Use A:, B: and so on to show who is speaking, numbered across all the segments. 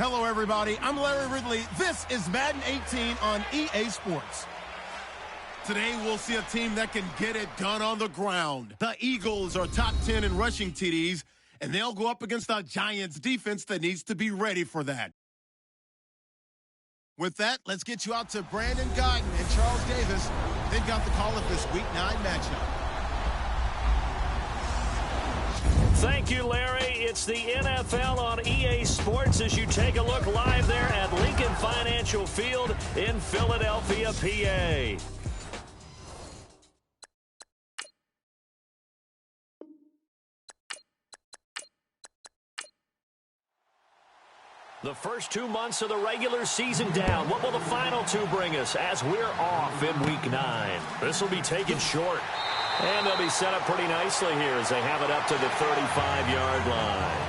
A: Hello, everybody. I'm Larry Ridley. This is Madden 18 on EA Sports. Today, we'll see a team that can get it done on the ground. The Eagles are top 10 in rushing TDs, and they'll go up against a Giants defense that needs to be ready for that. With that, let's get you out to Brandon Guyton and Charles Davis. They've got the call of this Week 9 matchup.
B: Thank you, Larry. It's the NFL on EA Sports as you take a look live there at Lincoln Financial Field in Philadelphia, PA. The first 2 months of the regular season down. What will the final two bring us as we're off in Week 9? This will be taken short. And they'll be set up pretty nicely here as they have it up to the 35-yard line.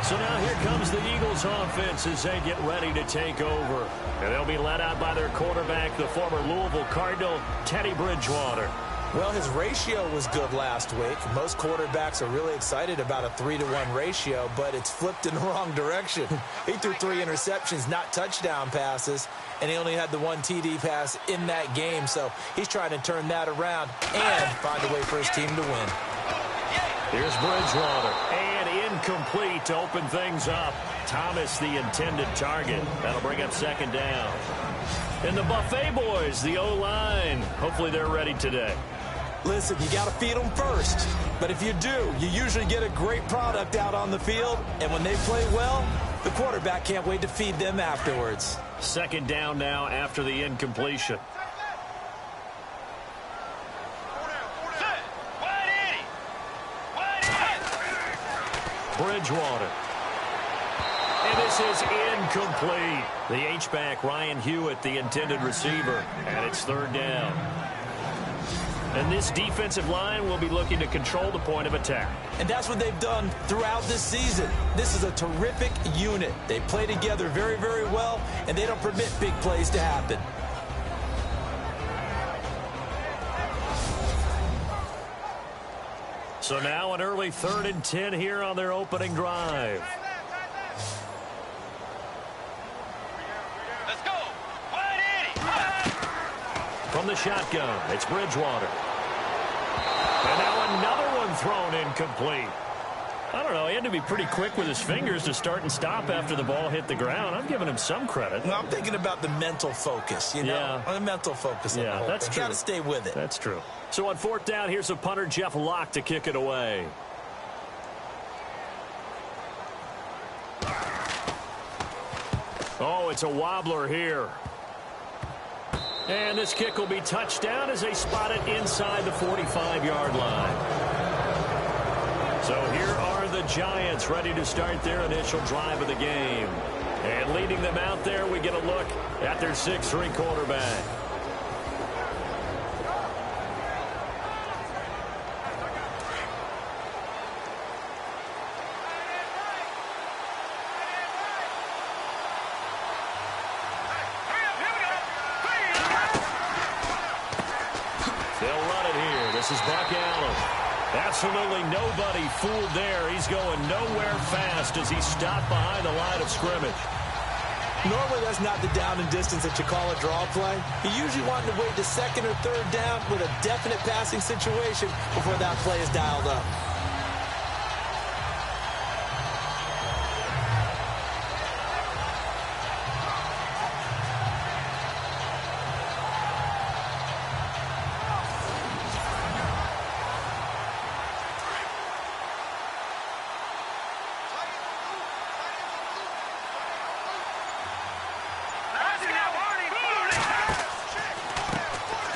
B: So now here comes the Eagles offense as they get ready to take over. And they'll be led out by their quarterback, the former Louisville Cardinal, Teddy Bridgewater.
C: Well, his ratio was good last week. Most quarterbacks are really excited about a 3-to-1 ratio, but it's flipped in the wrong direction. He threw 3 interceptions, not touchdown passes, and he only had the 1 TD pass in that game. So he's trying to turn that around and find a way for his team to win.
B: Here's Bridgewater, and incomplete to open things up. Thomas, the intended target. That'll bring up second down. And the Buffet boys, the O-line. Hopefully they're ready today.
C: Listen, you got to feed them first. But if you do, you usually get a great product out on the field. And when they play well, the quarterback can't wait to feed them afterwards.
B: Second down now after the incompletion. Bridgewater. And this is incomplete. The H-back, Ryan Hewitt, the intended receiver. And it's third down. And this defensive line will be looking to control the point of attack.
C: And that's what they've done throughout this season. This is a terrific unit. They play together very, very well, and they don't permit big plays to happen.
B: So now an early 3rd and 10 here on their opening drive.
D: Let's go.
B: From the shotgun, it's Bridgewater. And now another one thrown incomplete. I don't know, he had to be pretty quick with his fingers to start and stop after the ball hit the ground. I'm giving him some credit.
C: Well, I'm thinking about the mental focus, you know?
B: Yeah.
C: The mental focus.
B: Yeah, that's true.
C: You got to stay with it.
B: That's true. So on 4th down, here's a punter, Jeff Locke, to kick it away. Oh, it's a wobbler here. And this kick will be touchdown as they spot it inside the 45-yard line. So here are the Giants ready to start their initial drive of the game. And leading them out there, we get a look at their 6'3" quarterback. This is Buck Allen. Absolutely nobody fooled there. He's going nowhere fast as he's stopped behind the line of scrimmage.
C: Normally, that's not the down and distance that you call a draw play. You usually want to wait to 2nd or 3rd down with a definite passing situation before that play is dialed up.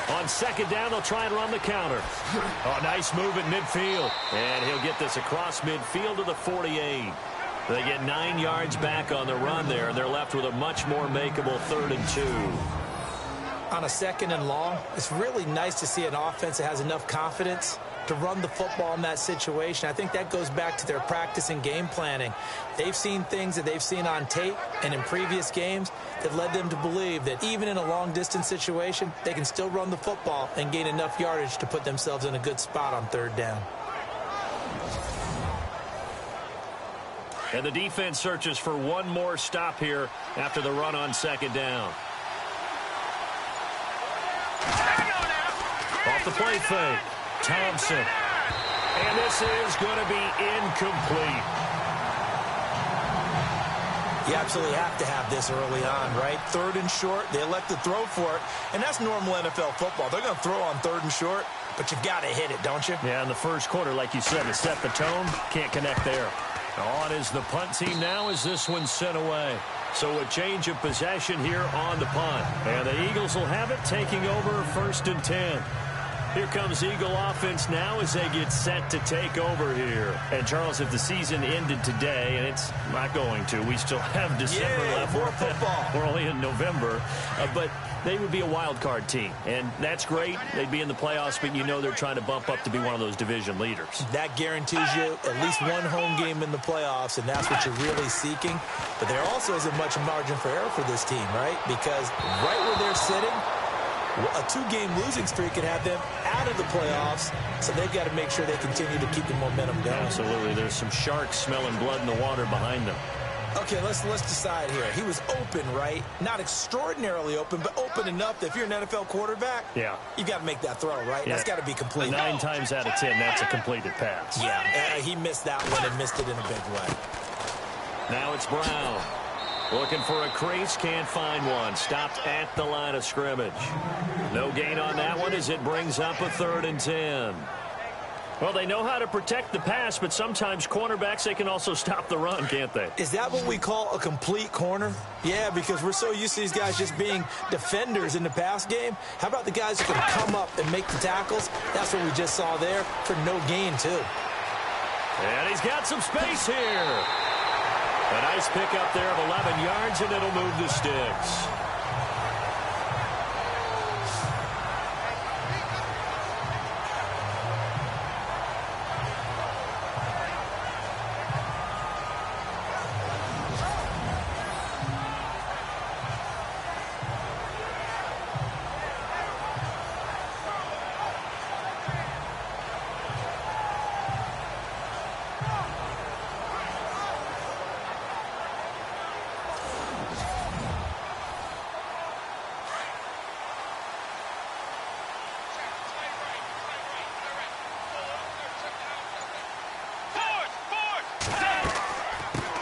B: On 2nd down, they'll try and run the counter. Oh, nice move at midfield. And he'll get this across midfield to the 48. They get 9 yards back on the run there, and they're left with a much more makeable 3rd and 2.
C: On a 2nd and long, it's really nice to see an offense that has enough confidence to run the football in that situation. I think that goes back to their practice and game planning. They've seen things that they've seen on tape and in previous games that led them to believe that even in a long-distance situation, they can still run the football and gain enough yardage to put themselves in a good spot on 3rd down.
B: And the defense searches for one more stop here after the run on second down. Off the play fake, Thompson. And this is going to be incomplete.
C: You absolutely have to have this early on, right? Third and short, they elect to throw for it, and that's normal NFL football. They're going to throw on third and short, but you've got to hit it, don't you?
B: Yeah, in the first quarter, like you said, to set the tone, can't connect there. On is the punt team now as this one's sent away. So a change of possession here on the punt. And the Eagles will have it, taking over 1st and 10. Here comes Eagle offense now as they get set to take over here. And, Charles, if the season ended today, and it's not going to, we still have December left.
C: More football.
B: We're only in November. But they would be a wild card team, and that's great. They'd be in the playoffs, but you know they're trying to bump up to be one of those division leaders.
C: That guarantees you at least one home game in the playoffs, and that's what you're really seeking. But there also isn't much margin for error for this team, right? Because right where they're sitting, a two-game losing streak could have them out of the playoffs, so they've got to make sure they continue to keep the momentum going.
B: Absolutely. There's some sharks smelling blood in the water behind them.
C: Okay, let's decide here. He was open, right? Not extraordinarily open, but open enough that if you're an NFL quarterback,
B: yeah,
C: you got to make that throw, right? Yeah. That's got to be complete.
B: 9 times out of 10, that's a completed pass.
C: Yeah, he missed that one and missed it in a big way.
B: Now it's Brown. Looking for a crease, can't find one. Stopped at the line of scrimmage. No gain on that one as it brings up a 3rd and 10. Well, they know how to protect the pass, but sometimes cornerbacks, they can also stop the run, can't they?
C: Is that what we call a complete corner? Yeah, because we're so used to these guys just being defenders in the pass game. How about the guys who can come up and make the tackles? That's what we just saw there for no gain, too.
B: And he's got some space here. A nice pickup there of 11 yards, and it'll move the sticks.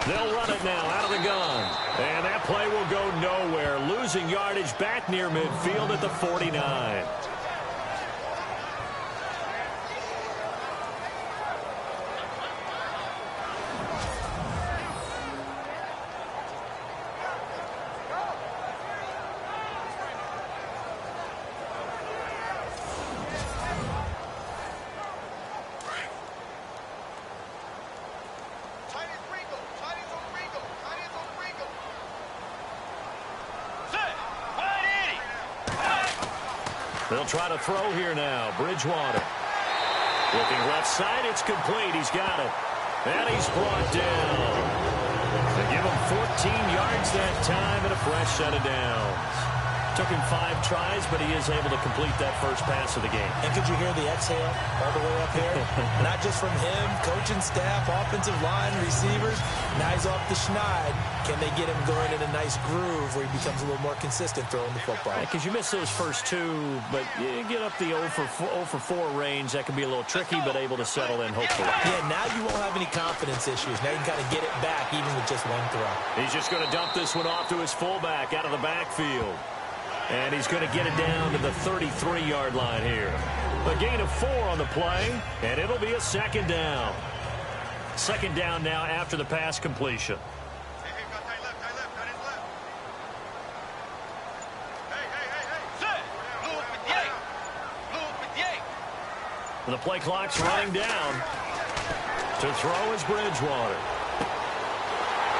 B: They'll run it now out of the gun. And that play will go nowhere. Losing yardage back near midfield at the 49. They'll try to throw here now. Bridgewater. Looking left side. It's complete. He's got it. And he's brought down. They give him 14 yards that time and a fresh set of downs. Took him 5 tries, but he is able to complete that first pass of the game.
C: And could you hear the exhale all the way up here? Not just from him, coaching staff, offensive line, receivers. Now he's off the schneid. Can they get him going in a nice groove where he becomes a little more consistent throwing the football?
B: Because you miss those first 2, but you get up the 0 for 4 range. That can be a little tricky, but able to settle in, hopefully.
C: Yeah, now you won't have any confidence issues. Now you can kind of get it back even with just one throw.
B: He's just going to dump this one off to his fullback out of the backfield. And he's going to get it down to the 33-yard line here. A gain of 4 on the play, and it'll be a 2nd down. 2nd down now after the pass completion. The play clock's running down. To throw is Bridgewater.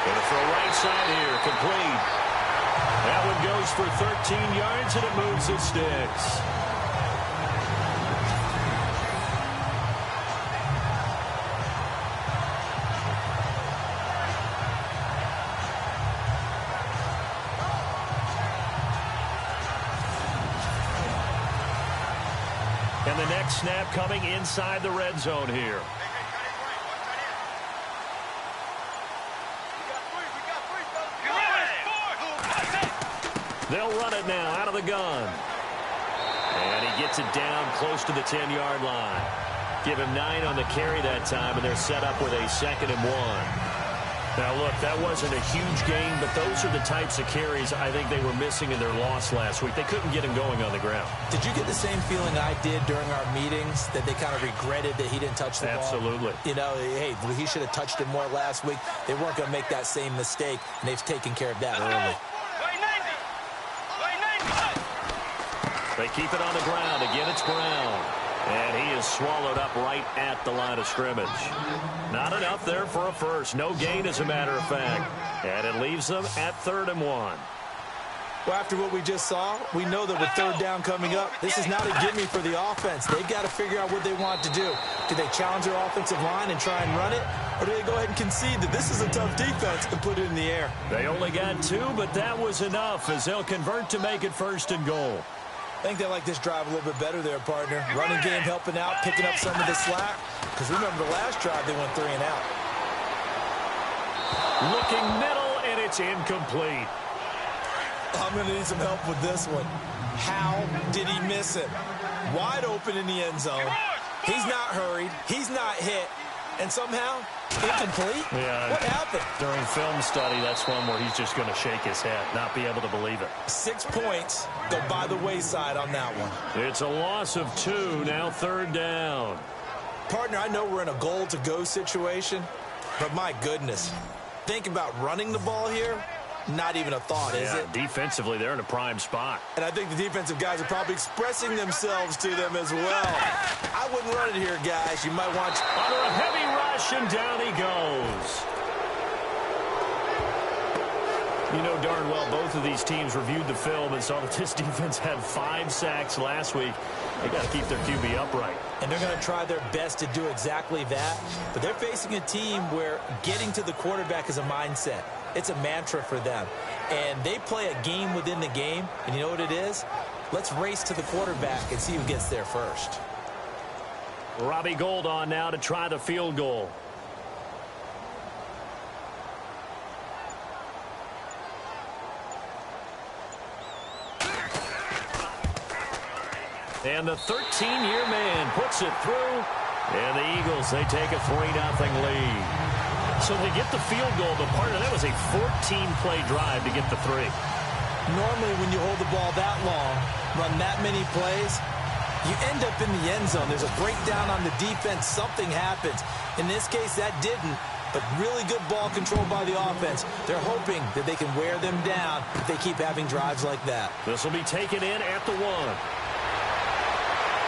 B: Going to throw right side here, complete. That one goes for 13 yards, and it moves the sticks. And the next snap coming inside the red zone here. They'll run it now out of the gun. And he gets it down close to the 10-yard line. Give him 9 on the carry that time, and they're set up with a 2nd and 1. Now, look, that wasn't a huge gain, but those are the types of carries I think they were missing in their loss last week. They couldn't get him going on the ground.
C: Did you get the same feeling I did during our meetings, that they kind of regretted that he didn't touch the ball?
B: Absolutely.
C: You know, hey, he should have touched it more last week. They weren't going to make that same mistake, and they've taken care of that early.
B: They keep it on the ground. Again, it's Brown. And he is swallowed up right at the line of scrimmage. Not enough there for a first. No gain, as a matter of fact. And it leaves them at 3rd and 1.
C: Well, after what we just saw, we know that with 3rd down coming up, this is not a gimme for the offense. They've got to figure out what they want to do. Do they challenge their offensive line and try and run it? Or do they go ahead and concede that this is a tough defense and put it in the air?
B: They only got 2, but that was enough as they'll convert to make it 1st and goal.
C: I think they like this drive a little bit better there, partner. Running game helping out, picking up some of the slack. Because remember, the last drive, they went 3 and out.
B: Looking middle, and it's incomplete.
C: I'm going to need some help with this one. How did he miss it? Wide open in the end zone. He's not hurried. He's not hit. And somehow, incomplete?
B: Yeah.
C: What happened?
B: During film study, that's one where he's just going to shake his head, not be able to believe it.
C: 6 points go by the wayside on that one.
B: It's a loss of 2, now 3rd down.
C: Partner, I know we're in a goal-to-go situation, but my goodness. Think about running the ball here. Not even a thought, is it?
B: Defensively, they're in a prime spot.
C: And I think the defensive guys are probably expressing themselves to them as well. I wouldn't run it here, guys. You might want...
B: Under a heavy rush, and down he goes. You know darn well both of these teams reviewed the film and saw that this defense had 5 sacks last week. They got to keep their QB upright.
C: And they're going to try their best to do exactly that. But they're facing a team where getting to the quarterback is a mindset. It's a mantra for them. And they play a game within the game. And you know what it is? Let's race to the quarterback and see who gets there first.
B: Robbie Gould on now to try the field goal. And the 13-year man puts it through. And the Eagles, they take a 3-0 lead. So they get the field goal. The partner, that was a 14-play drive to get the 3.
C: Normally, when you hold the ball that long, run that many plays, you end up in the end zone. There's a breakdown on the defense. Something happens. In this case, that didn't. But really good ball control by the offense. They're hoping that they can wear them down if they keep having drives like that.
B: This will be taken in at the 1.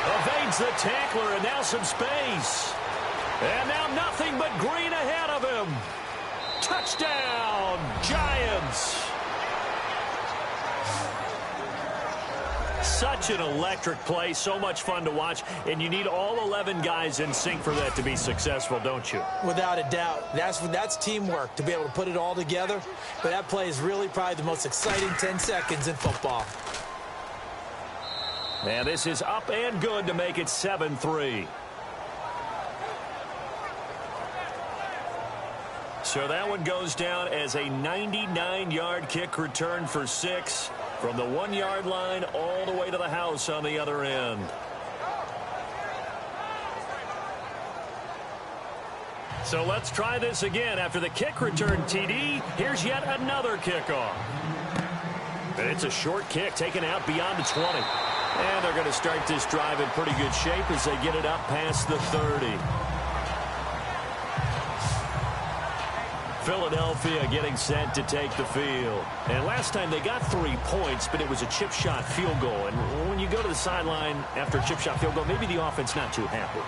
B: Evades the tackler, and now some space. And now nothing but green ahead of him. Touchdown, Giants. Such an electric play, so much fun to watch, and you need all 11 guys in sync for that to be successful, don't you?
C: Without a doubt. That's teamwork, to be able to put it all together. But that play is really probably the most exciting 10 seconds in football.
B: And this is up and good to make it 7-3. So that one goes down as a 99-yard kick return for 6 from the 1-yard line all the way to the house on the other end. So let's try this again. After the kick return TD, here's yet another kickoff. And it's a short kick taken out beyond the 20. And they're going to start this drive in pretty good shape as they get it up past the 30. Philadelphia getting set to take the field. And last time they got 3 points, but it was a chip shot field goal. And when you go to the sideline after a chip shot field goal, maybe the offense not too happy.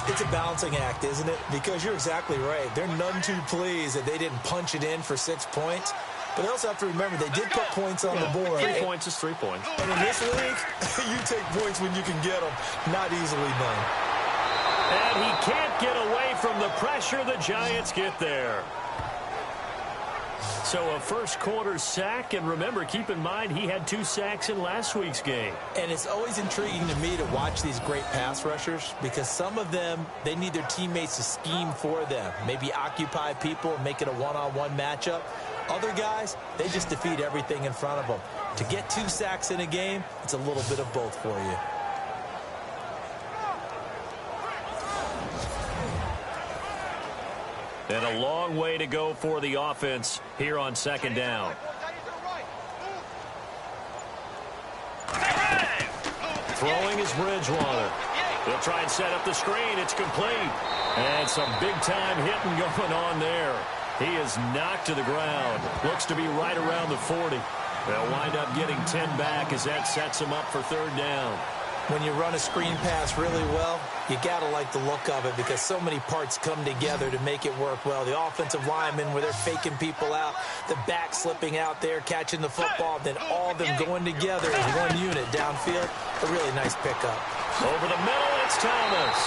C: It's a balancing act, isn't it? Because you're exactly right. They're none too pleased that they didn't punch it in for 6 points. But they also have to remember they did put points on the board.
B: 3 points is 3 points.
C: And in this league, you take points when you can get them. Not easily done.
B: And he can't get away from the pressure. The Giants get there. So a first quarter sack, and remember, keep in mind, he had 2 sacks in last week's game.
C: And it's always intriguing to me to watch these great pass rushers because some of them, they need their teammates to scheme for them. Maybe occupy people and make it a one-on-one matchup. Other guys, they just defeat everything in front of them. To get 2 sacks in a game, it's a little bit of both for you.
B: And a long way to go for the offense here on second down. Throwing is Bridgewater. They'll try and set up the screen. It's complete. And some big-time hitting going on there. He is knocked to the ground. Looks to be right around the 40. They'll wind up getting 10 back as that sets them up for third down.
C: When you run a screen pass really well, you got to like the look of it because so many parts come together to make it work well. The offensive linemen where they're faking people out, the back slipping out there, catching the football, then all of them going together as one unit downfield. A really nice pickup.
B: Over the middle, it's Thomas.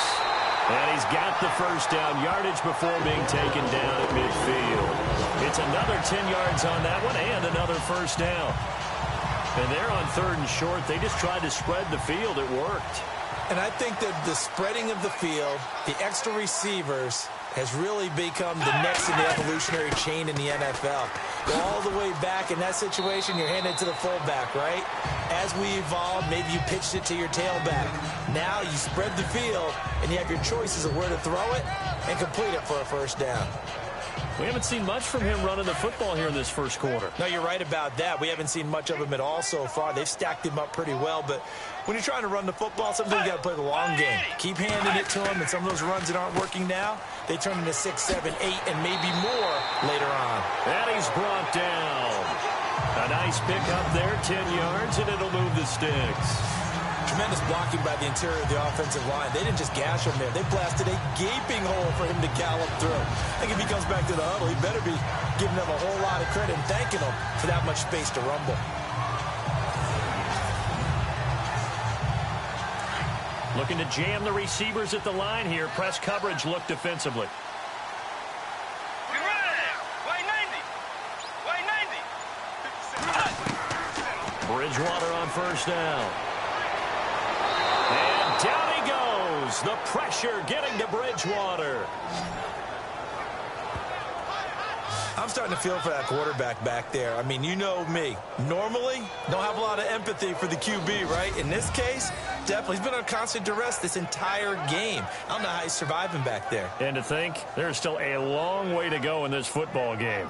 B: And he's got the first down yardage before being taken down at midfield. It's another 10 yards on that one and another first down. And they're on third and short. They just tried to spread the field. It worked.
C: And I think that the spreading of the field, the extra receivers, has really become the next in the evolutionary chain in the NFL. Go all the way back in that situation, you're handed to the fullback, right? As we evolve, maybe you pitched it to your tailback. Now you spread the field, and you have your choices of where to throw it and complete it for a first down.
B: We haven't seen much from him running the football here in this first quarter.
C: No, you're right about that. We haven't seen much of him at all so far. They've stacked him up pretty well, but when you're trying to run the football, sometimes you got to play the long game. Keep handing it to him, and some of those runs that aren't working now, they turn into 6, 7, 8, and maybe more later on.
B: And he's brought down. A nice pick up there, 10 yards, and it'll move the sticks.
C: Tremendous blocking by the interior of the offensive line. They didn't just gash him there. They blasted a gaping hole for him to gallop through. I think if he comes back to the huddle, he better be giving them a whole lot of credit and thanking them for that much space to rumble.
B: Looking to jam the receivers at the line here. Press coverage look defensively. Bridgewater on first down. And down he goes. The pressure getting to Bridgewater.
C: I'm starting to feel for that quarterback back there. I mean, you know me. Normally, don't have a lot of empathy for the QB, right? In this case, definitely. He's been on constant duress this entire game. I don't know how he's surviving back there.
B: And to think, there's still a long way to go in this football game.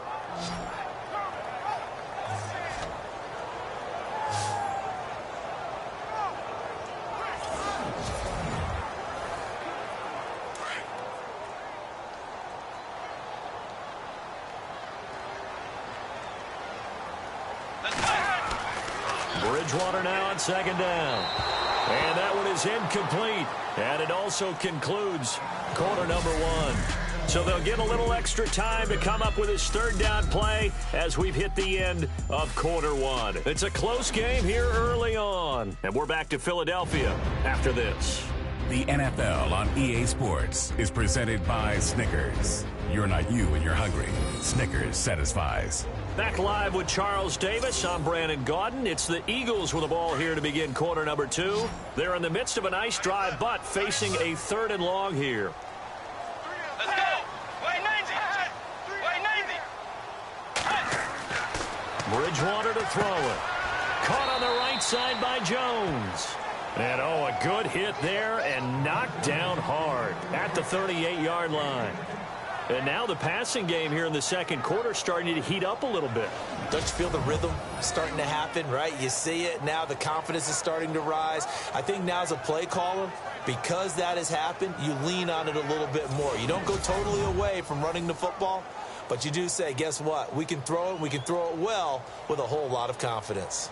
B: Bridgewater now on second down. And that one is incomplete. And it also concludes quarter number 1. So they'll get a little extra time to come up with his third down play as we've hit the end of quarter 1. It's a close game here early on. And we're back to Philadelphia after this.
D: The NFL on EA Sports is presented by Snickers. You're not you when you're hungry. Snickers satisfies.
B: Back live with Charles Davis. I'm Brandon Gaudin. It's the Eagles with the ball here to begin quarter number 2. They're in the midst of a nice drive, but facing a third and long here.
E: Let's go. Way 90. Way 90.
B: Bridgewater to throw it. Caught on the right side by Jones. And, a good hit there and knocked down hard at the 38-yard line. And now the passing game here in the second quarter starting to heat up a little bit.
C: Don't you feel the rhythm starting to happen, right? You see it. Now the confidence is starting to rise. I think now as a play caller, because that has happened, you lean on it a little bit more. You don't go totally away from running the football, but you do say, guess what? We can throw it. We can throw it well with a whole lot of confidence.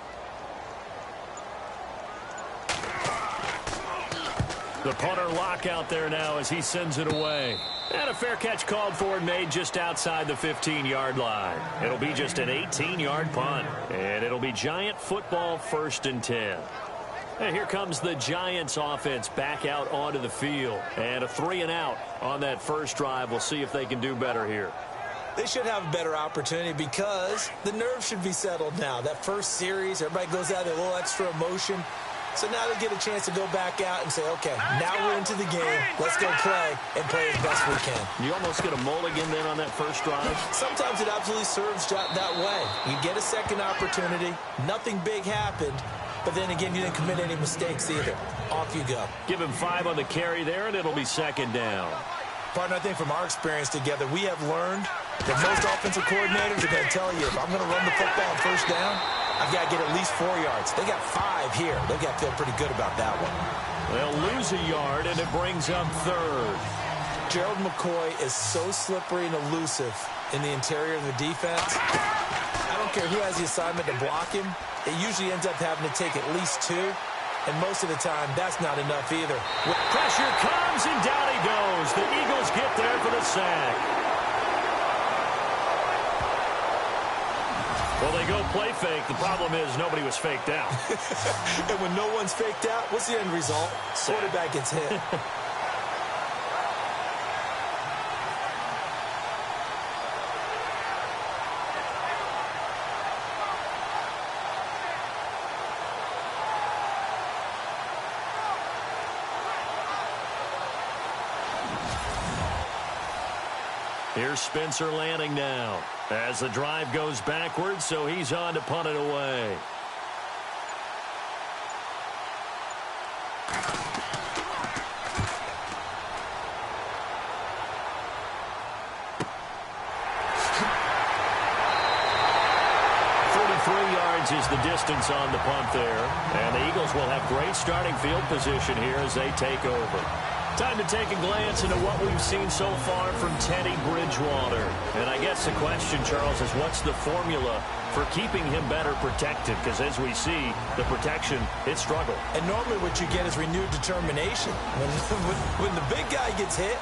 B: The punter lock out there now as he sends it away. And a fair catch called for and made just outside the 15-yard line. It'll be just an 18-yard punt. And it'll be Giant football 1st and 10. And here comes the Giants offense back out onto the field. And a 3 and out on that first drive. We'll see if they can do better here.
C: They should have a better opportunity because the nerves should be settled now. That first series, everybody goes out there, a little extra emotion. So now they get a chance to go back out and say, okay, now we're into the game. Let's go play and play as best we can.
B: You almost get a mulligan then on that first drive?
C: Sometimes it absolutely serves that way. You get a second opportunity. Nothing big happened. But then again, you didn't commit any mistakes either. Off you go.
B: Give him 5 on the carry there, and it'll be second down.
C: Partner, I think from our experience together, we have learned that most offensive coordinators are going to tell you, if I'm going to run the football on first down, I've got to get at least 4 yards. They got 5 here. They've got to feel pretty good about that one.
B: They'll lose a yard, and it brings up third.
C: Gerald McCoy is so slippery and elusive in the interior of the defense. I don't care who has the assignment to block him. It usually ends up having to take at least 2. And most of the time, that's not enough either.
B: Pressure comes, and down he goes. The Eagles get there for the sack. Well, they go play fake. The problem is nobody was faked out.
C: And when no one's faked out, what's the end result? Quarterback gets hit.
B: Here's Spencer Lanning now as the drive goes backwards, so he's on to punt it away. Is the distance on the punt there. And the Eagles will have great starting field position here as they take over. Time to take a glance into what we've seen so far from Teddy Bridgewater. And I guess the question, Charles, is what's the formula for keeping him better protected? Because as we see, the protection, it struggled.
C: And normally what you get is renewed determination. When the big guy gets hit,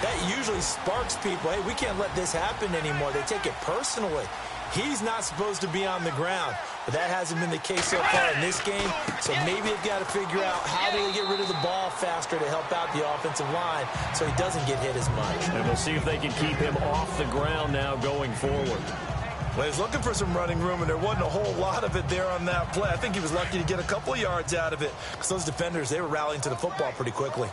C: that usually sparks people. Hey, we can't let this happen anymore. They take it personally. He's not supposed to be on the ground, but that hasn't been the case so far in this game. So maybe they've got to figure out how do they get rid of the ball faster to help out the offensive line so he doesn't get hit as much.
B: And we'll see if they can keep him off the ground now going forward.
C: Well, he's looking for some running room, and there wasn't a whole lot of it there on that play. I think he was lucky to get a couple of yards out of it because those defenders, they were rallying to the football pretty quickly.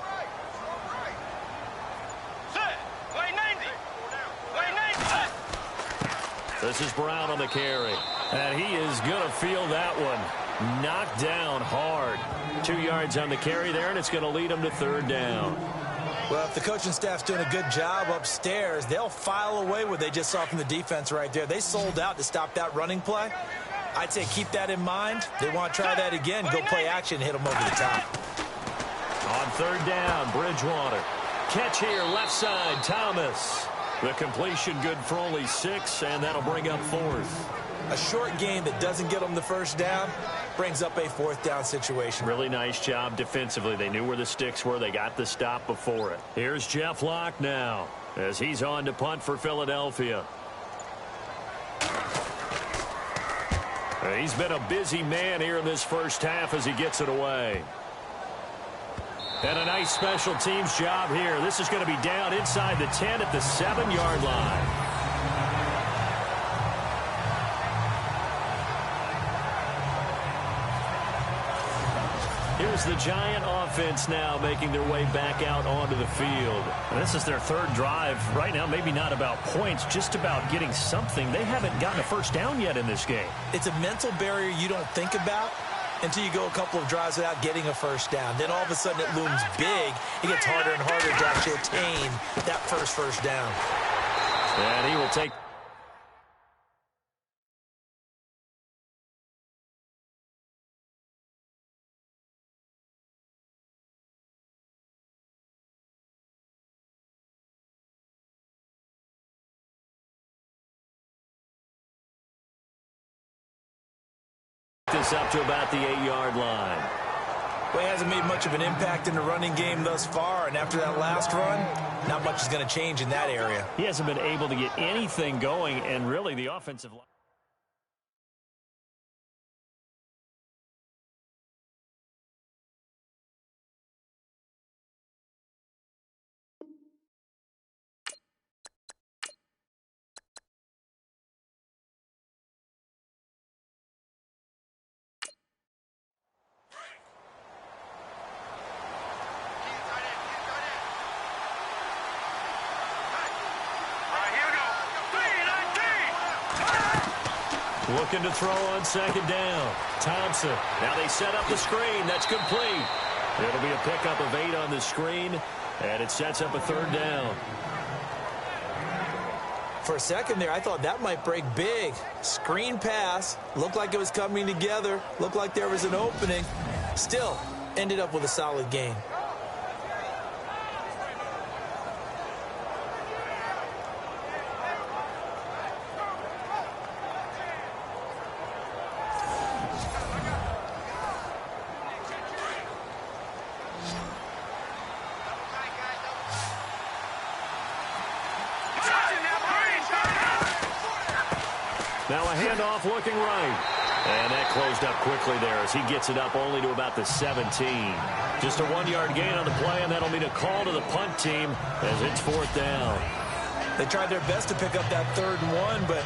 B: This is Brown on the carry. And he is going to feel that one. Knocked down hard. 2 yards on the carry there, and it's going to lead him to third down.
C: Well, if the coaching staff's doing a good job upstairs, they'll file away what they just saw from the defense right there. They sold out to stop that running play. I'd say keep that in mind. They want to try that again, go play action, hit them over the top.
B: On third down, Bridgewater. Catch here, left side, Thomas. The completion good for only 6, and that'll bring up fourth.
C: A short game that doesn't get them the first down brings up a fourth down situation.
B: Really nice job defensively. They knew where the sticks were. They got the stop before it. Here's Jeff Locke now as he's on to punt for Philadelphia. He's been a busy man here in this first half as he gets it away. And a nice special teams job here. This is going to be down inside the 10 at the 7-yard line. Here's the Giant offense now making their way back out onto the field. And this is their third drive. Right now, maybe not about points, just about getting something. They haven't gotten a first down yet in this game.
C: It's a mental barrier you don't think about until you go a couple of drives without getting a first down. Then all of a sudden it looms big. It gets harder and harder to actually attain that first down.
B: And he will take this up to about the 8-yard line.
C: Well, he hasn't made much of an impact in the running game thus far, and after that last run, not much is going to change in that area.
B: He hasn't been able to get anything going, and really the offensive line. Looking to throw on second down. Thompson. Now they set up the screen. That's complete. It'll be a pickup of 8 on the screen, and it sets up a third down.
C: For a second there, I thought that might break big. Screen pass. Looked like it was coming together. Looked like there was an opening. Still, ended up with a solid gain.
B: Now a handoff looking right. And that closed up quickly there as he gets it up only to about the 17. Just a 1-yard gain on the play, and that'll mean a call to the punt team as it's 4th down.
C: They tried their best to pick up that 3rd and 1, but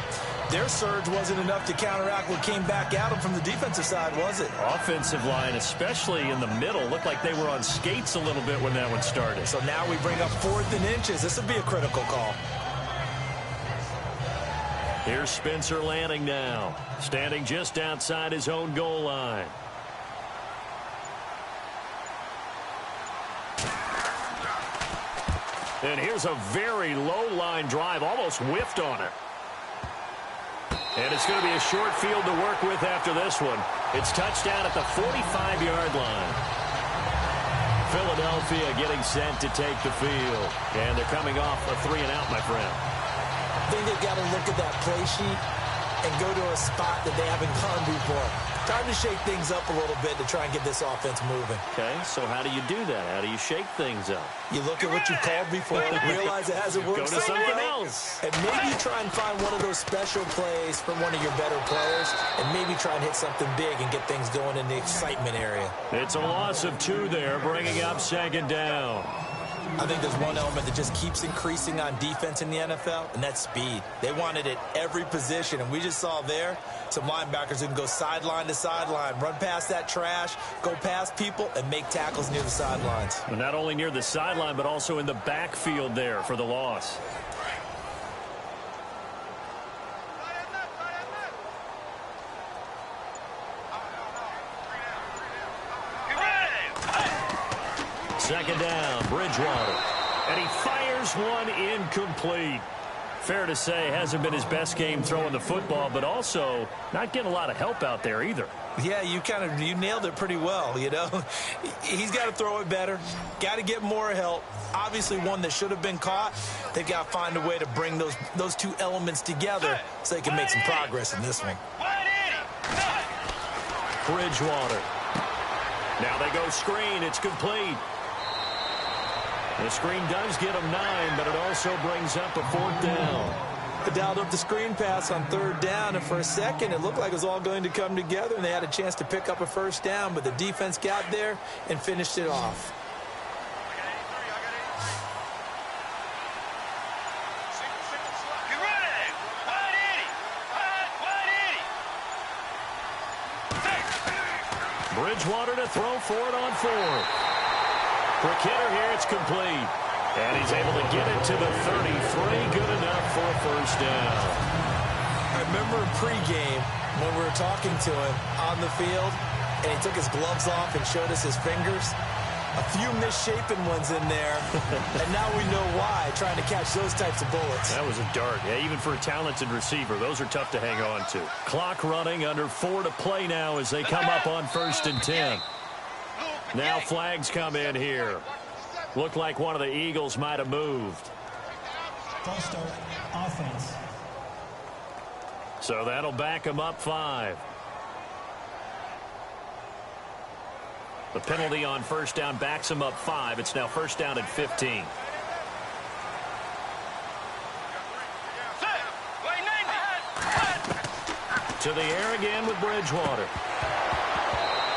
C: their surge wasn't enough to counteract what came back at them from the defensive side, was it?
B: Offensive line, especially in the middle, looked like they were on skates a little bit when that one started.
C: So now we bring up 4th and inches. This would be a critical call.
B: Here's Spencer Lanning now, standing just outside his own goal line. And here's a very low line drive, almost whiffed on it. And it's going to be a short field to work with after this one. It's touchdown at the 45-yard line. Philadelphia getting set to take the field. And they're coming off a 3-and-out, my friend.
C: I think they've got to look at that play sheet and go to a spot that they haven't gone before. Time to shake things up a little bit to try and get this offense moving.
B: Okay, so how do you do that? How do you shake things up?
C: You look at what you called before, realize it hasn't worked.
B: Go to something else.
C: And maybe try and find one of those special plays from one of your better players, and maybe try and hit something big and get things going in the excitement area.
B: It's a loss of 2 there, bringing up 2nd down.
C: I think there's one element that just keeps increasing on defense in the NFL, and that's speed. They want it at every position, and we just saw there some linebackers who can go sideline to sideline, run past that trash, go past people, and make tackles near the sidelines.
B: Well, not only near the sideline, but also in the backfield there for the loss. Second down, Bridgewater. And he fires one incomplete. Fair to say, hasn't been his best game throwing the football, but also not getting a lot of help out there either.
C: Yeah, you nailed it pretty well, you know. He's got to throw it better. Got to get more help. Obviously one that should have been caught. They've got to find a way to bring those 2 elements together so they can make some progress in this one.
B: Bridgewater. Now they go screen. It's complete. The screen does get him 9, but it also brings up a 4th down.
C: They dialed up the screen pass on 3rd down, and for a second it looked like it was all going to come together, and they had a chance to pick up a 1st down, but the defense got there and finished it off.
B: Bridgewater to throw for it on 4th. For Kidder here, it's complete. And he's able to get it to the 33. Good enough for a 1st down.
C: I remember in pregame when we were talking to him on the field, and he took his gloves off and showed us his fingers. A few misshapen ones in there, and now we know why, trying to catch those types of bullets.
B: That was a dart. Yeah, even for a talented receiver, those are tough to hang on to. Clock running, under 4 to play now as they come up on 1st and 10. Now flags come in here. Looked like one of the Eagles might have moved.
F: False start, offense.
B: So that'll back them up 5. The penalty on 1st down backs them up 5. It's now 1st down and 15. To the air again with Bridgewater.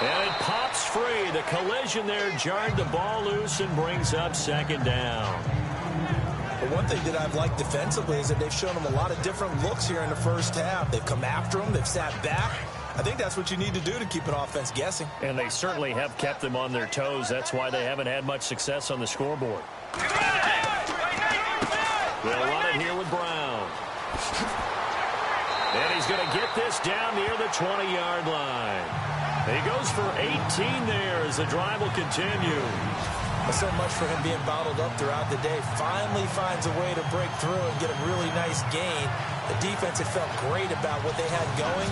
B: And it pops free. The collision there jarred the ball loose and brings up 2nd down.
C: But one thing that I've liked defensively is that they've shown them a lot of different looks here in the 1st half. They've come after them. They've sat back. I think that's what you need to do to keep an offense guessing.
B: And they certainly have kept them on their toes. That's why they haven't had much success on the scoreboard. They'll run it here with Brown. And he's going to get this down near the 20-yard line. He goes for 18 there as the drive will continue.
C: So much for him being bottled up throughout the day. Finally finds a way to break through and get a really nice gain. The defense had felt great about what they had going.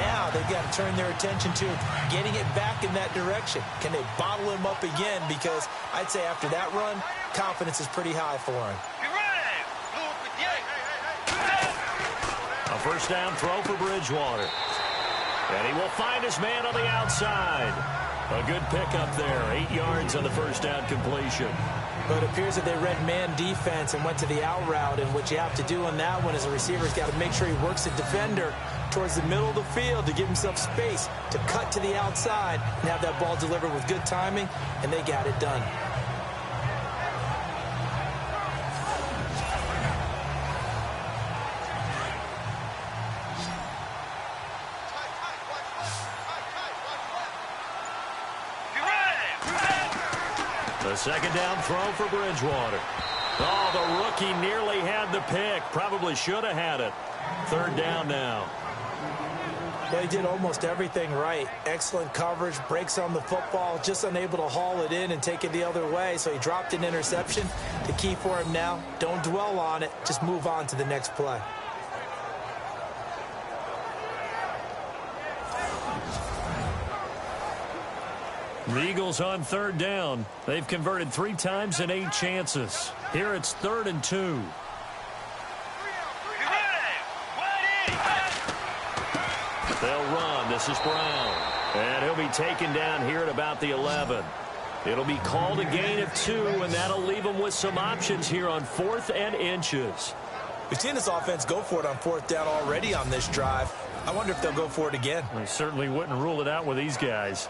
C: Now they've got to turn their attention to getting it back in that direction. Can they bottle him up again? Because I'd say after that run, confidence is pretty high for him.
B: A first down throw for Bridgewater. And he will find his man on the outside. A good pickup there. 8 yards on the first down completion.
C: But it appears that they read man defense and went to the out route. And what you have to do on that one is a receiver's got to make sure he works the defender towards the middle of the field to give himself space to cut to the outside and have that ball delivered with good timing. And they got it done.
B: The second down throw for Bridgewater. Oh, the rookie nearly had the pick. Probably should have had it. Third down now.
C: Well, he did almost everything right. Excellent coverage, breaks on the football, just unable to haul it in and take it the other way. So he dropped an interception. The key for him now, don't dwell on it. Just move on to the next play.
B: The Eagles on third down. They've converted 3 times in 8 chances. Here it's 3rd and 2. They'll run. This is Brown. And he'll be taken down here at about the 11. It'll be called a gain of 2, and that'll leave them with some options here on 4th and inches.
C: We've seen this offense go for it on 4th down already on this drive. I wonder if they'll go for it again.
B: I certainly wouldn't rule it out with these guys.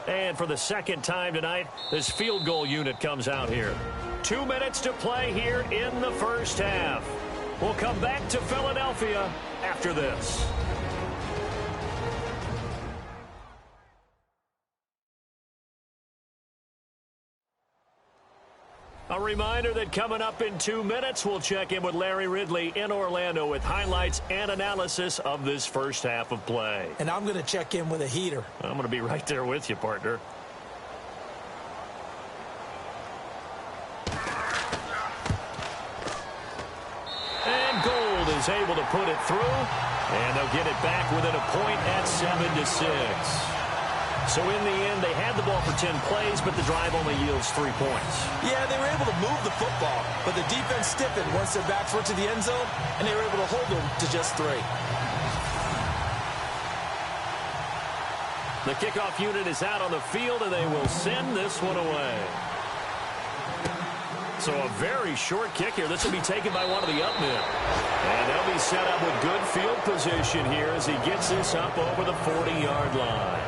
B: And for the second time tonight, this field goal unit comes out here. 2 minutes to play here in the first half. We'll come back to Philadelphia after this. A reminder that coming up in 2 minutes, we'll check in with Larry Ridley in Orlando with highlights and analysis of this first half of play.
C: And I'm going to check in with a heater.
B: I'm going to be right there with you, partner. And Gold is able to put it through, and they'll get it back within a point at 7-6. So in the end, they had the ball for 10 plays, but the drive only yields 3 points.
C: Yeah, they were able to move the football, but the defense stiffened once their backs were to the end zone, and they were able to hold them to just 3.
B: The kickoff unit is out on the field, and they will send this one away. So a very short kick here. This will be taken by one of the up men. And they'll be set up with good field position here as he gets this up over the 40-yard line.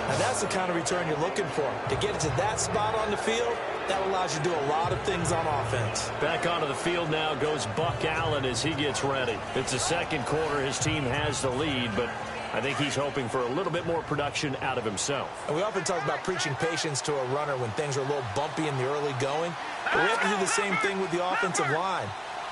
C: Now that's the kind of return you're looking for. To get it to that spot on the field, that allows you to do a lot of things on offense.
B: Back onto the field now goes Buck Allen as he gets ready. It's the second quarter. His team has the lead, but I think he's hoping for a little bit more production out of himself.
C: And we often talk about preaching patience to a runner when things are a little bumpy in the early going. But we have to do the same thing with the offensive line.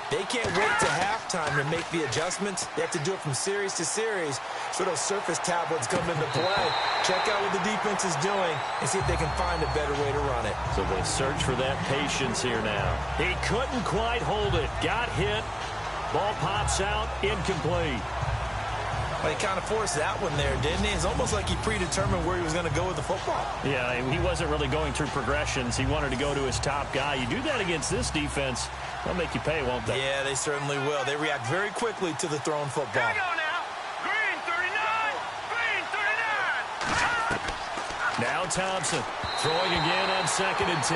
C: They can't wait to halftime to make the adjustments. They have to do it from series to series so those surface tablets come into play. Check out what the defense is doing and see if they can find a better way to run it.
B: So they search for that patience here now. He couldn't quite hold it. Got hit. Ball pops out. Incomplete.
C: Well, he kind of forced that one there, didn't he? It's almost like he predetermined where he was going to go with the football.
B: Yeah, he wasn't really going through progressions. He wanted to go to his top guy. You do that against this defense, they'll make you pay, won't they?
C: Yeah, they certainly will. They react very quickly to the thrown football.
E: Here we go now. Green 39. Green 39.
B: Now Thompson throwing again on 2nd and 10.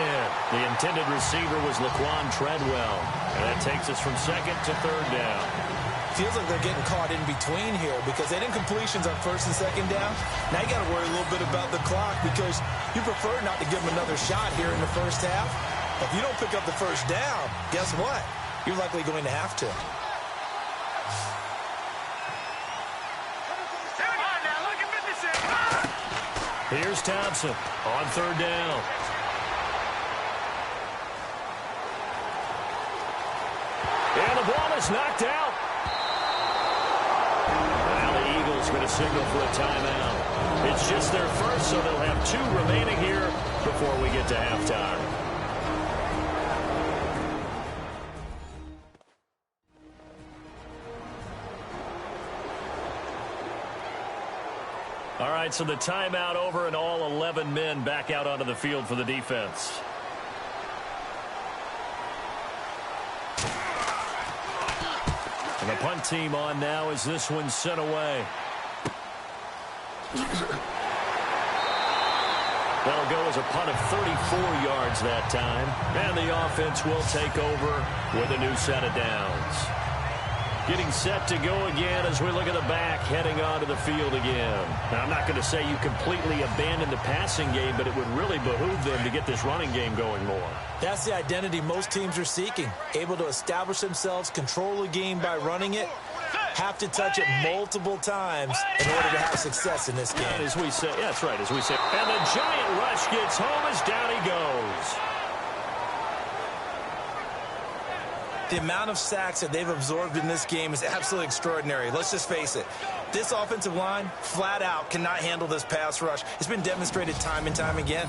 B: The intended receiver was Laquan Treadwell. And that takes us from 2nd to 3rd down.
C: Feels like they're getting caught in between here because they didn't completions on 1st and 2nd down. Now you got to worry a little bit about the clock because you prefer not to give them another shot here in the first half. If you don't pick up the first down, guess what? You're likely going to have to.
B: Here's Thompson on third down. And the ball is knocked out. Now the Eagles going to signal for a timeout. It's just their first, so they'll have 2 remaining here before we get to halftime. All right, so the timeout over and all 11 men back out onto the field for the defense. And the punt team on now as this one's sent away. That'll go as a punt of 34 yards that time. And the offense will take over with a new set of downs. Getting set to go again as we look at the back, heading onto the field again. Now, I'm not going to say you completely abandon the passing game, but it would really behoove them to get this running game going more.
C: That's the identity most teams are seeking. Able to establish themselves, control the game by running it, have to touch it multiple times in order to have success in this game.
B: And as we say, yeah, that's right, as we say. And the giant rush gets home as down he goes.
C: The amount of sacks that they've absorbed in this game is absolutely extraordinary. Let's just face it. This offensive line, flat out, cannot handle this pass rush. It's been demonstrated time and time again.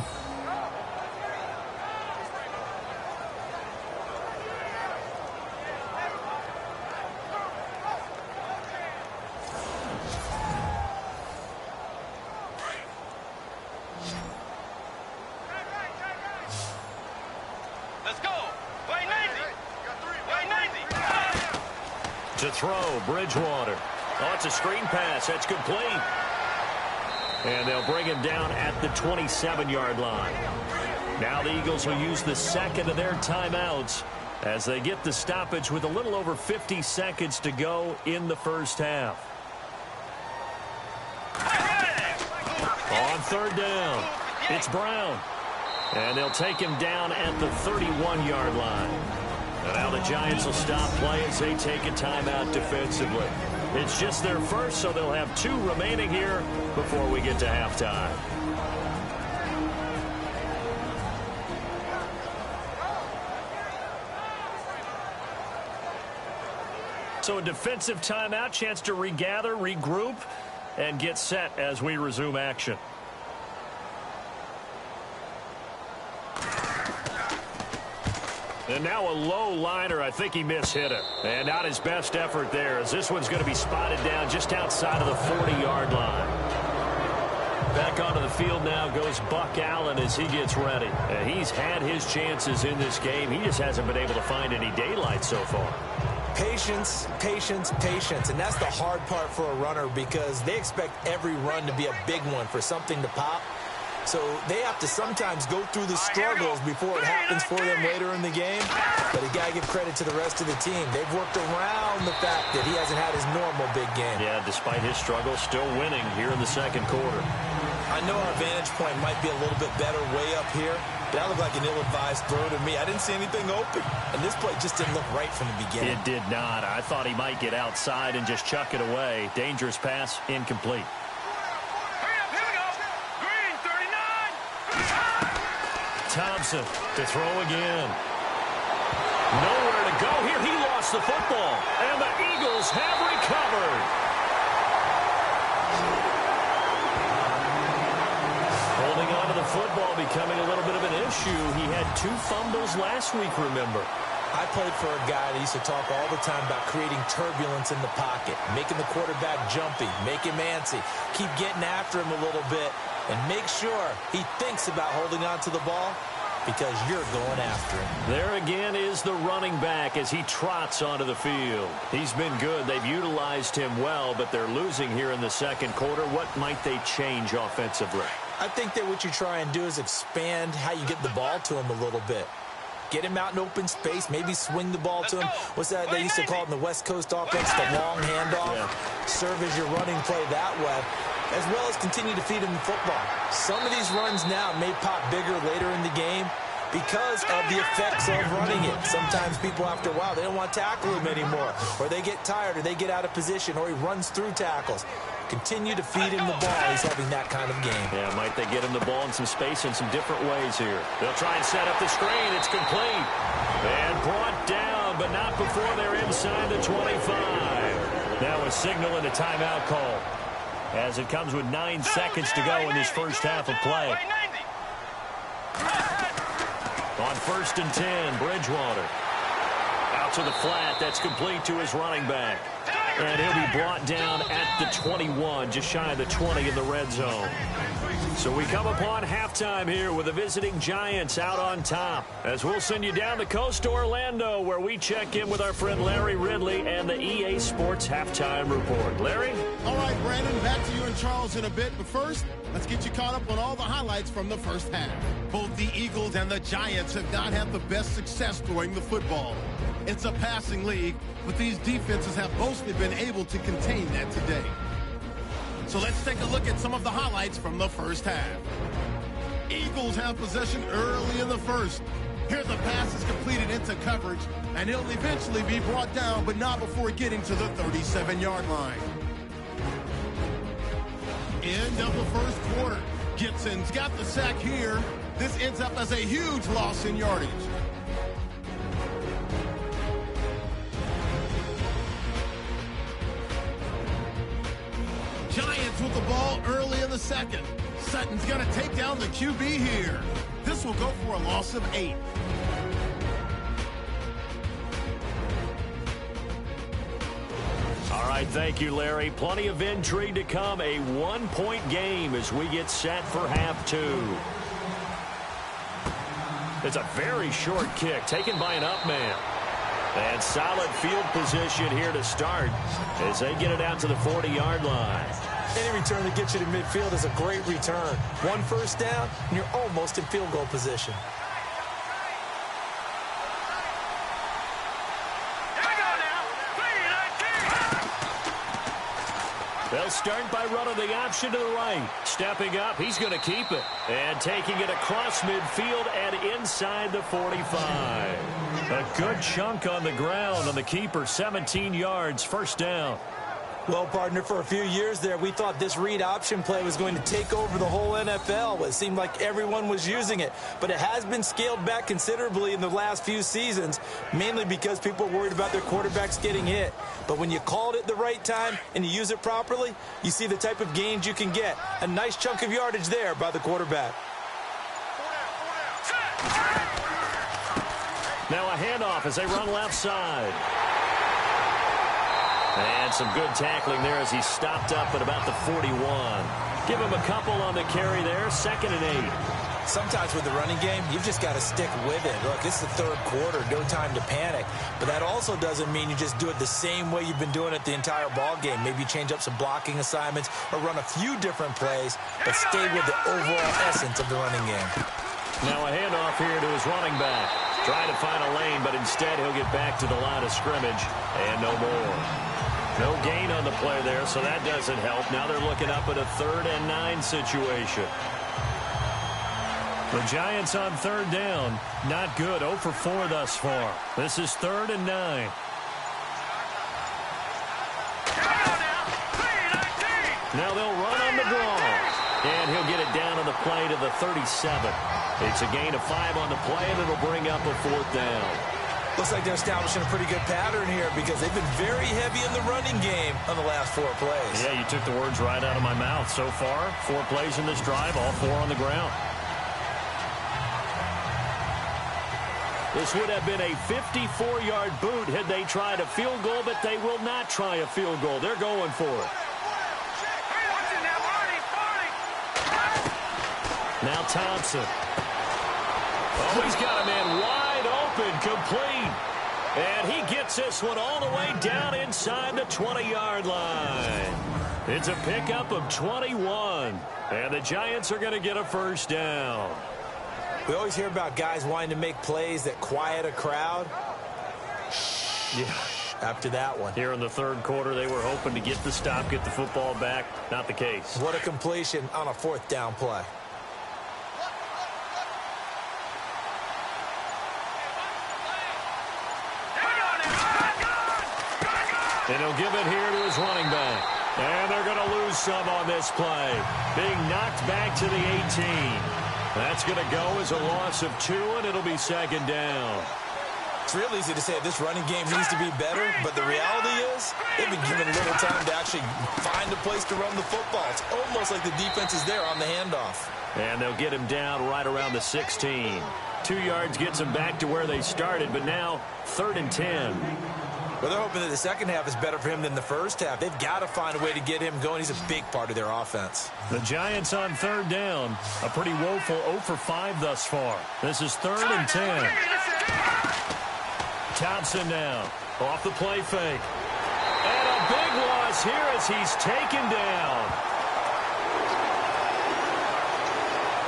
B: To throw, Bridgewater. Oh, it's a screen pass. That's complete. And they'll bring him down at the 27-yard line. Now the Eagles will use the second of their timeouts as they get the stoppage with a little over 50 seconds to go in the first half. On third down, it's Brown. And they'll take him down at the 31-yard line. And now the Giants will stop play as they take a timeout defensively. It's just their first, so they'll have 2 remaining here before we get to halftime. So a defensive timeout, chance to regather, regroup, and get set as we resume action. And now a low liner. I think he mishit it. And not his best effort there, as this one's going to be spotted down just outside of the 40-yard line. Back onto the field now goes Buck Allen as he gets ready. He's had his chances in this game. He just hasn't been able to find any daylight so far.
C: Patience, patience, patience. And that's the hard part for a runner because they expect every run to be a big one for something to pop. So they have to sometimes go through the struggles before it happens for them later in the game. But you got to give credit to the rest of the team. They've worked around the fact that he hasn't had his normal big game.
B: Yeah, despite his struggles, still winning here in the second quarter.
C: I know our vantage point might be a little bit better way up here, but that looked like an ill-advised throw to me. I didn't see anything open, and this play just didn't look right from the beginning.
B: It did not. I thought he might get outside and just chuck it away. Dangerous pass, incomplete. Thompson to throw again. Nowhere to go here. He lost the football, and the Eagles have recovered. Holding on to the football becoming a little bit of an issue. He had 2 fumbles last week, remember.
C: I played for a guy that used to talk all the time about creating turbulence in the pocket, making the quarterback jumpy, make him antsy, keep getting after him a little bit, and make sure he thinks about holding on to the ball because you're going after him.
B: There again is the running back as he trots onto the field. He's been good. They've utilized him well, but they're losing here in the second quarter. What might they change offensively?
C: I think that what you try and do is expand how you get the ball to him a little bit. Get him out in open space, maybe swing the ball to him. What's that they used to call it in the West Coast offense, the long handoff? Yeah. Serve as your running play that way, as well as continue to feed him the football. Some of these runs now may pop bigger later in the game because of the effects of running it. Sometimes people, after a while, they don't want to tackle him anymore, or they get tired, or they get out of position, or he runs through tackles. continue to feed him the ball. He's having that kind of game.
B: Yeah, might they get him the ball in some space in some different ways here. They'll try and set up the screen. It's complete. And brought down, but not before they're inside the 25. Now a signal and a timeout call, as it comes with 9 seconds to go in this first half of play. On 1st and 10, Bridgewater. Out to the flat. That's complete to his running back. And he'll be brought down at the 21, just shy of the 20 in the red zone. So we come upon halftime here with the visiting Giants out on top, as we'll send you down the coast to Orlando, where we check in with our friend Larry Ridley and the EA Sports Halftime Report. Larry?
A: All right, Brandon, back to you and Charles in a bit. But first, let's get you caught up on all the highlights from the first half. Both the Eagles and the Giants have not had the best success throwing the football. It's a passing league, but these defenses have mostly been able to contain that today. So let's take a look at some of the highlights from the first half. Eagles have possession early in the first. Here the pass is completed into coverage, and it'll eventually be brought down, but not before getting to the 37-yard line. End of the first quarter. Gibson's got the sack here. This ends up as a huge loss in yardage. Giants with the ball early in the second. Sutton's going to take down the QB here. This will go for a loss of 8.
B: All right, thank you, Larry. Plenty of intrigue to come. A 1-point game as we get set for half 2. It's a very short kick taken by an up man. And solid field position here to start as they get it out to the 40-yard line.
C: Any return that gets you to midfield is a great return. 1 first down, and you're almost in field goal position.
B: They'll start by running the option to the right. Stepping up, he's going to keep it. And taking it across midfield and inside the 45. A good chunk on the ground on the keeper, 17 yards, first down.
C: Well, partner, for a few years there, we thought this read option play was going to take over the whole NFL. It seemed like everyone was using it, but it has been scaled back considerably in the last few seasons, mainly because people are worried about their quarterbacks getting hit. But when you call it at the right time and you use it properly, you see the type of gains you can get. A nice chunk of yardage there by the quarterback.
B: Now a handoff as they run left side. And some good tackling there as he stopped up at about the 41. Give him a couple on the carry there, 2nd and 8.
C: Sometimes with the running game, you've just got to stick with it. Look, it's the third quarter, no time to panic. But that also doesn't mean you just do it the same way you've been doing it the entire ball game. Maybe you change up some blocking assignments or run a few different plays, but stay with the overall essence of the running game.
B: Now a handoff here to his running back. Trying to find a lane, but instead he'll get back to the line of scrimmage. And no more. No gain on the play there, so that doesn't help. Now they're looking up at a 3rd and 9 situation. The Giants on 3rd down. Not good. 0 for 4 thus far. This is 3rd and 9. Now they'll run on the draw. And he'll get it down on the play to the 37. It's a gain of 5 on the play, and it'll bring up a 4th down.
C: Looks like they're establishing a pretty good pattern here because they've been very heavy in the running game on the last 4 plays.
B: Yeah, you took the words right out of my mouth. So far, 4 plays in this drive, all 4 on the ground. This would have been a 54-yard boot had they tried a field goal, but they will not try a field goal. They're going for it. Now Thompson. Oh, he's got a man wide open, complete. And he gets this one all the way down inside the 20-yard line. It's a pickup of 21. And the Giants are going to get a first down.
C: We always hear about guys wanting to make plays that quiet a crowd.
B: Yeah.
C: After that one.
B: Here in the 3rd quarter, they were hoping to get the stop, get the football back. Not the case.
C: What a completion on a 4th down play.
B: And he'll give it here to his running back. And they're going to lose some on this play. Being knocked back to the 18. That's going to go as a loss of 2, and it'll be second down.
C: It's real easy to say this running game needs to be better, but the reality is they've been given little time to actually find a place to run the football. It's almost like the defense is there on the handoff.
B: And they'll get him down right around the 16. 2 yards gets them back to where they started, but now 3rd and 10.
C: Well, they're hoping that the second half is better for him than the first half. They've got to find a way to get him going. He's a big part of their offense.
B: The Giants on 3rd down. A pretty woeful 0 for 5 thus far. This is 3rd and 10. Thompson now off the play fake. And a big loss here as he's taken down.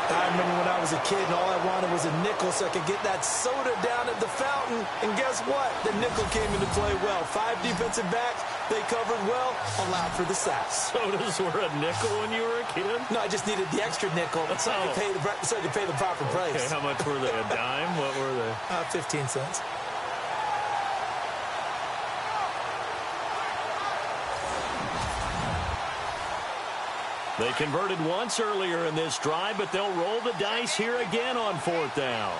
C: I remember when I was a kid and all I wanted was a nickel so I could get that soda down at the fountain. And guess what? The nickel came into play well. 5 defensive backs. They covered well, allowed for the sacks.
B: Sodas were a nickel when you were a kid?
C: No, I just needed the extra nickel so I could pay the proper price.
B: Okay, how much were they? A dime? What were they?
C: 15 cents.
B: They converted once earlier in this drive, but they'll roll the dice here again on 4th down.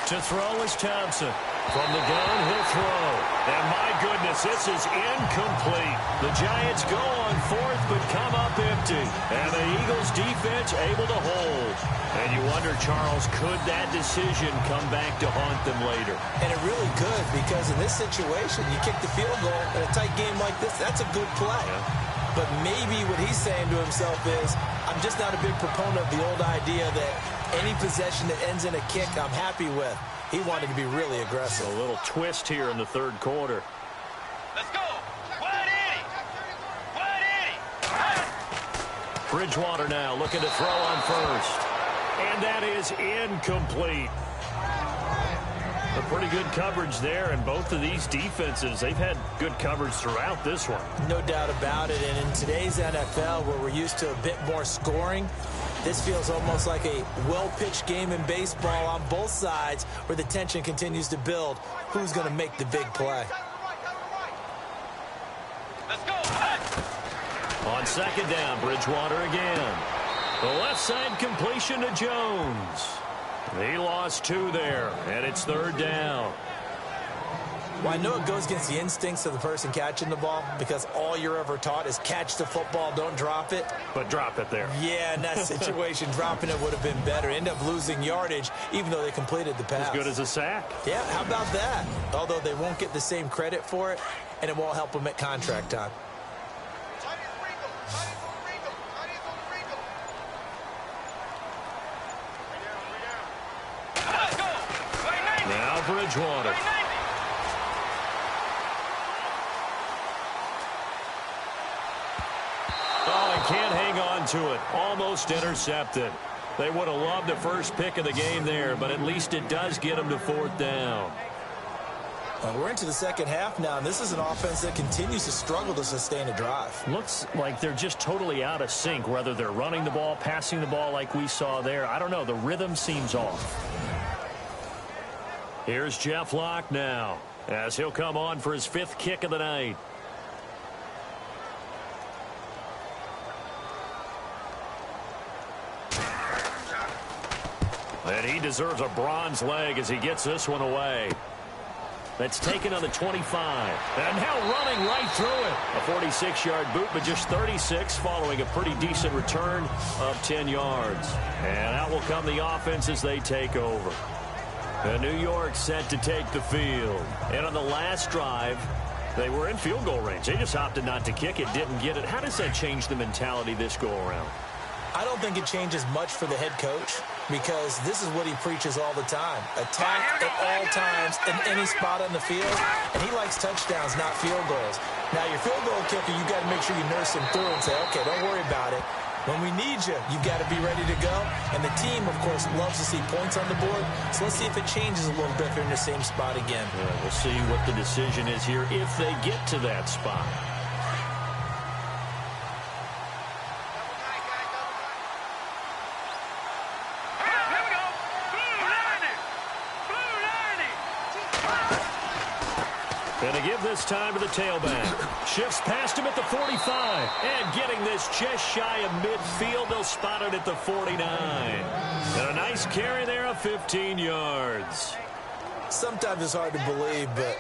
B: To throw is Thompson. From the gun, he'll throw. And my goodness, this is incomplete. The Giants go on 4th, but come up empty. And the Eagles' defense able to hold. And you wonder, Charles, could that decision come back to haunt them later?
C: And it really could, because in this situation, you kick the field goal in a tight game like this, that's a good play.
B: Yeah.
C: But maybe what he's saying to himself is, I'm just not a big proponent of the old idea that any possession that ends in a kick I'm happy with. He wanted to be really aggressive.
B: A little twist here in the 3rd quarter.
E: Let's go. Wide 80.
B: Bridgewater now looking to throw on 1st. And that is incomplete. A pretty good coverage there, and both of these defenses, they've had good coverage throughout this one.
C: No doubt about it, and in today's NFL, where we're used to a bit more scoring, this feels almost like a well-pitched game in baseball on both sides where the tension continues to build. Who's going to make the big play?
E: Let's go.
B: On 2nd down, Bridgewater again. The left side completion to Jones. He lost 2 there, and it's 3rd down.
C: Well, I know it goes against the instincts of the person catching the ball because all you're ever taught is catch the football, don't drop it.
B: But drop it there.
C: Yeah, in that situation, dropping it would have been better. End up losing yardage, even though they completed the pass.
B: As good as a sack.
C: Yeah, how about that? Although they won't get the same credit for it, and it won't help them at contract time.
B: Now Bridgewater. Oh, he can't hang on to it. Almost intercepted. They would have loved the first pick of the game there, but at least it does get them to 4th down.
C: We're into the second half now, and this is an offense that continues to struggle to sustain a drive.
B: Looks like they're just totally out of sync, whether they're running the ball, passing the ball like we saw there. I don't know. The rhythm seems off. Here's Jeff Locke now, as he'll come on for his 5th kick of the night. And he deserves a bronze leg as he gets this one away. That's taken on the 25. And now running right through it. A 46-yard boot, but just 36 following a pretty decent return of 10 yards. And out will come the offense as they take over. And New York set to take the field. And on the last drive, they were in field goal range. They just opted not to kick it, didn't get it. How does that change the mentality this go-around?
C: I don't think it changes much for the head coach because this is what he preaches all the time. Attack at all times in any spot on the field, and he likes touchdowns, not field goals. Now, your field goal kicker, you got to make sure you nurse him through and say, okay, don't worry about it. When we need you, you've got to be ready to go. And the team, of course, loves to see points on the board. So let's see if it changes a little bit if they're in the same spot again.
B: Yeah, we'll see what the decision is here if they get to that spot. Gonna give this time to the tailback. Shifts past him at the 45. And getting this just shy of midfield. They'll spot it at the 49. And a nice carry there of 15 yards.
C: Sometimes it's hard to believe, but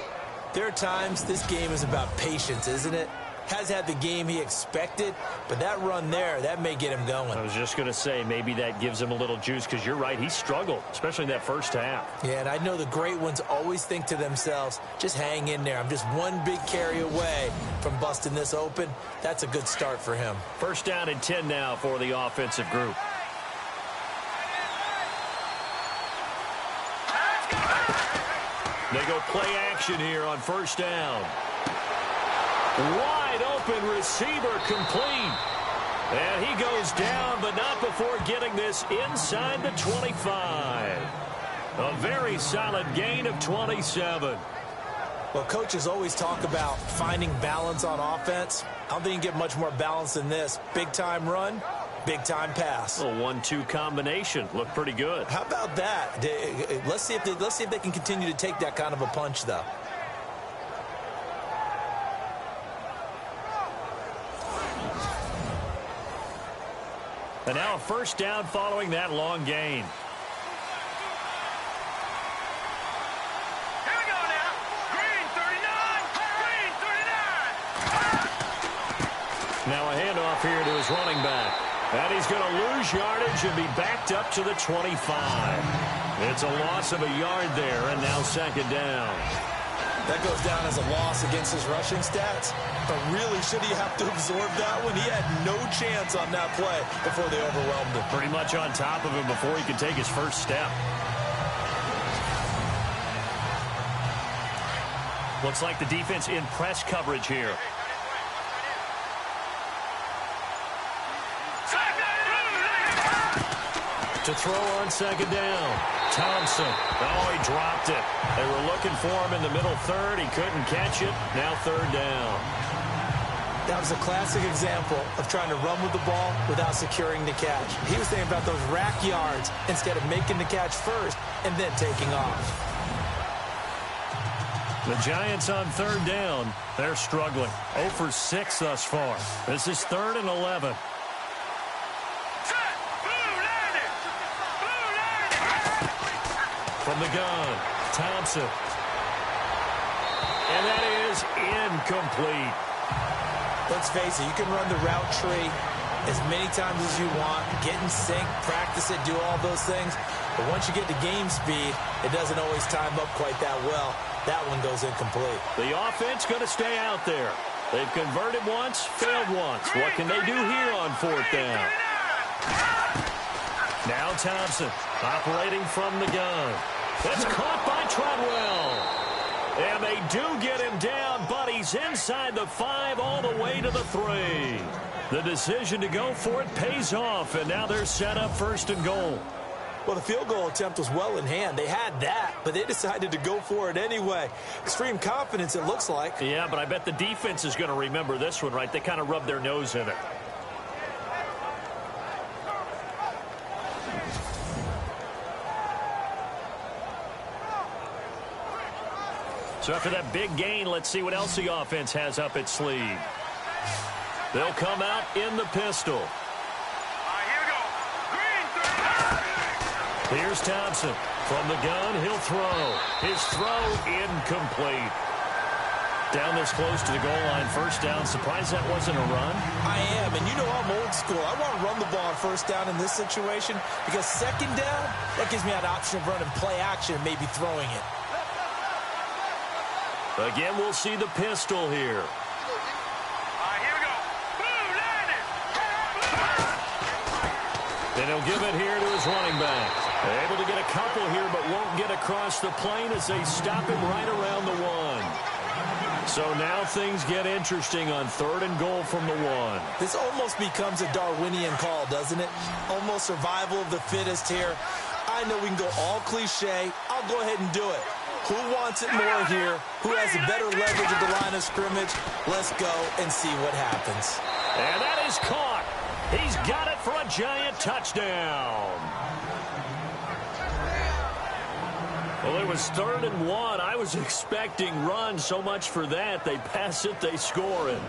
C: there are times this game is about patience, isn't it? Has had the game he expected, but that run there, that may get him going.
B: I was just going to say, maybe that gives him a little juice, because you're right, he struggled, especially in that first half.
C: Yeah, and I know the great ones always think to themselves, just hang in there. I'm just one big carry away from busting this open. That's a good start for him.
B: First down and 10 now for the offensive group. They go play action here on first down. Wide open receiver complete. And he goes down, but not before getting this inside the 25. A very solid gain of 27.
C: Well, coaches always talk about finding balance on offense. I don't think you can get much more balance than this. Big-time run, big-time pass.
B: A 1-2 combination. Looked pretty good.
C: How about that? Let's see if they can continue to take that kind of a punch, though.
B: And now a first down following that long gain.
E: Here we go now. Green 39. Green 39.
B: Now a handoff here to his running back. And he's going to lose yardage and be backed up to the 25. It's a loss of a yard there, and now second down.
C: That goes down as a loss against his rushing stats. But really, should he have to absorb that one? He had no chance on that play before they overwhelmed him.
B: Pretty much on top of him before he could take his first step. Looks like the defense in press coverage here. To throw on second down. Thompson. Oh, he dropped it. They were looking for him in the middle third. He couldn't catch it. Now third down.
C: That was a classic example of trying to run with the ball without securing the catch. He was thinking about those rack yards instead of making the catch first and then taking off.
B: The Giants on third down. They're struggling. 0 for 6 thus far. This is 3rd and 11. From the gun, Thompson. And that is incomplete.
C: Let's face it, you can run the route tree as many times as you want, get in sync, practice it, do all those things. But once you get to game speed, it doesn't always time up quite that well. That one goes incomplete.
B: The offense going to stay out there. They've converted once, failed once. What can they do here on fourth down? Now Thompson operating from the gun. That's caught by Treadwell. And they do get him down, but he's inside the 5 all the way to the 3. The decision to go for it pays off, and now they're set up 1st and goal.
C: Well, the field goal attempt was well in hand. They had that, but they decided to go for it anyway. Extreme confidence, it looks like.
B: Yeah, but I bet the defense is going to remember this one, right? They kind of rubbed their nose in it. So after that big gain, let's see what else the offense has up its sleeve. They'll come out in the pistol.
E: Here we go. Green 39.
B: Here's Thompson. From the gun, he'll throw. His throw incomplete. Down this close to the goal line, first down. Surprised that wasn't a run?
C: I am, and you know I'm old school. I want to run the ball on first down in this situation because second down, that gives me an option of running play action and maybe throwing it.
B: Again, we'll see the pistol here.
E: Here we go. Boom, landed.
B: And he'll give it here to his running back. Able to get a couple here, but won't get across the plane as they stop him right around the 1. So now things get interesting on 3rd and goal from the 1.
C: This almost becomes a Darwinian call, doesn't it? Almost survival of the fittest here. I know we can go all cliche. I'll go ahead and do it. Who wants it more here? Who has a better leverage at the line of scrimmage? Let's go and see what happens.
B: And that is caught. He's got it for a Giant touchdown. Well, it was 3rd and 1. I was expecting runs. So much for that. They pass it, they score it.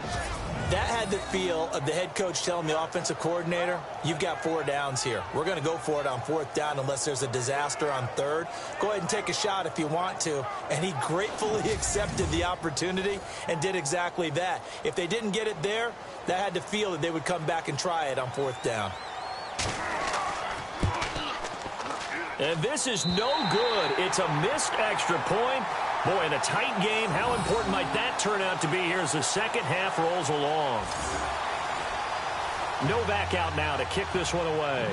C: That had the feel of the head coach telling the offensive coordinator, you've got 4 downs here. We're going to go for it on 4th down unless there's a disaster on 3rd. Go ahead and take a shot if you want to. And he gratefully accepted the opportunity and did exactly that. If they didn't get it there, that had the feel that they would come back and try it on 4th down.
B: And this is no good. It's a missed extra point. Boy, in a tight game, how important might that turn out to be here as the second half rolls along? Novak out now to kick this one away.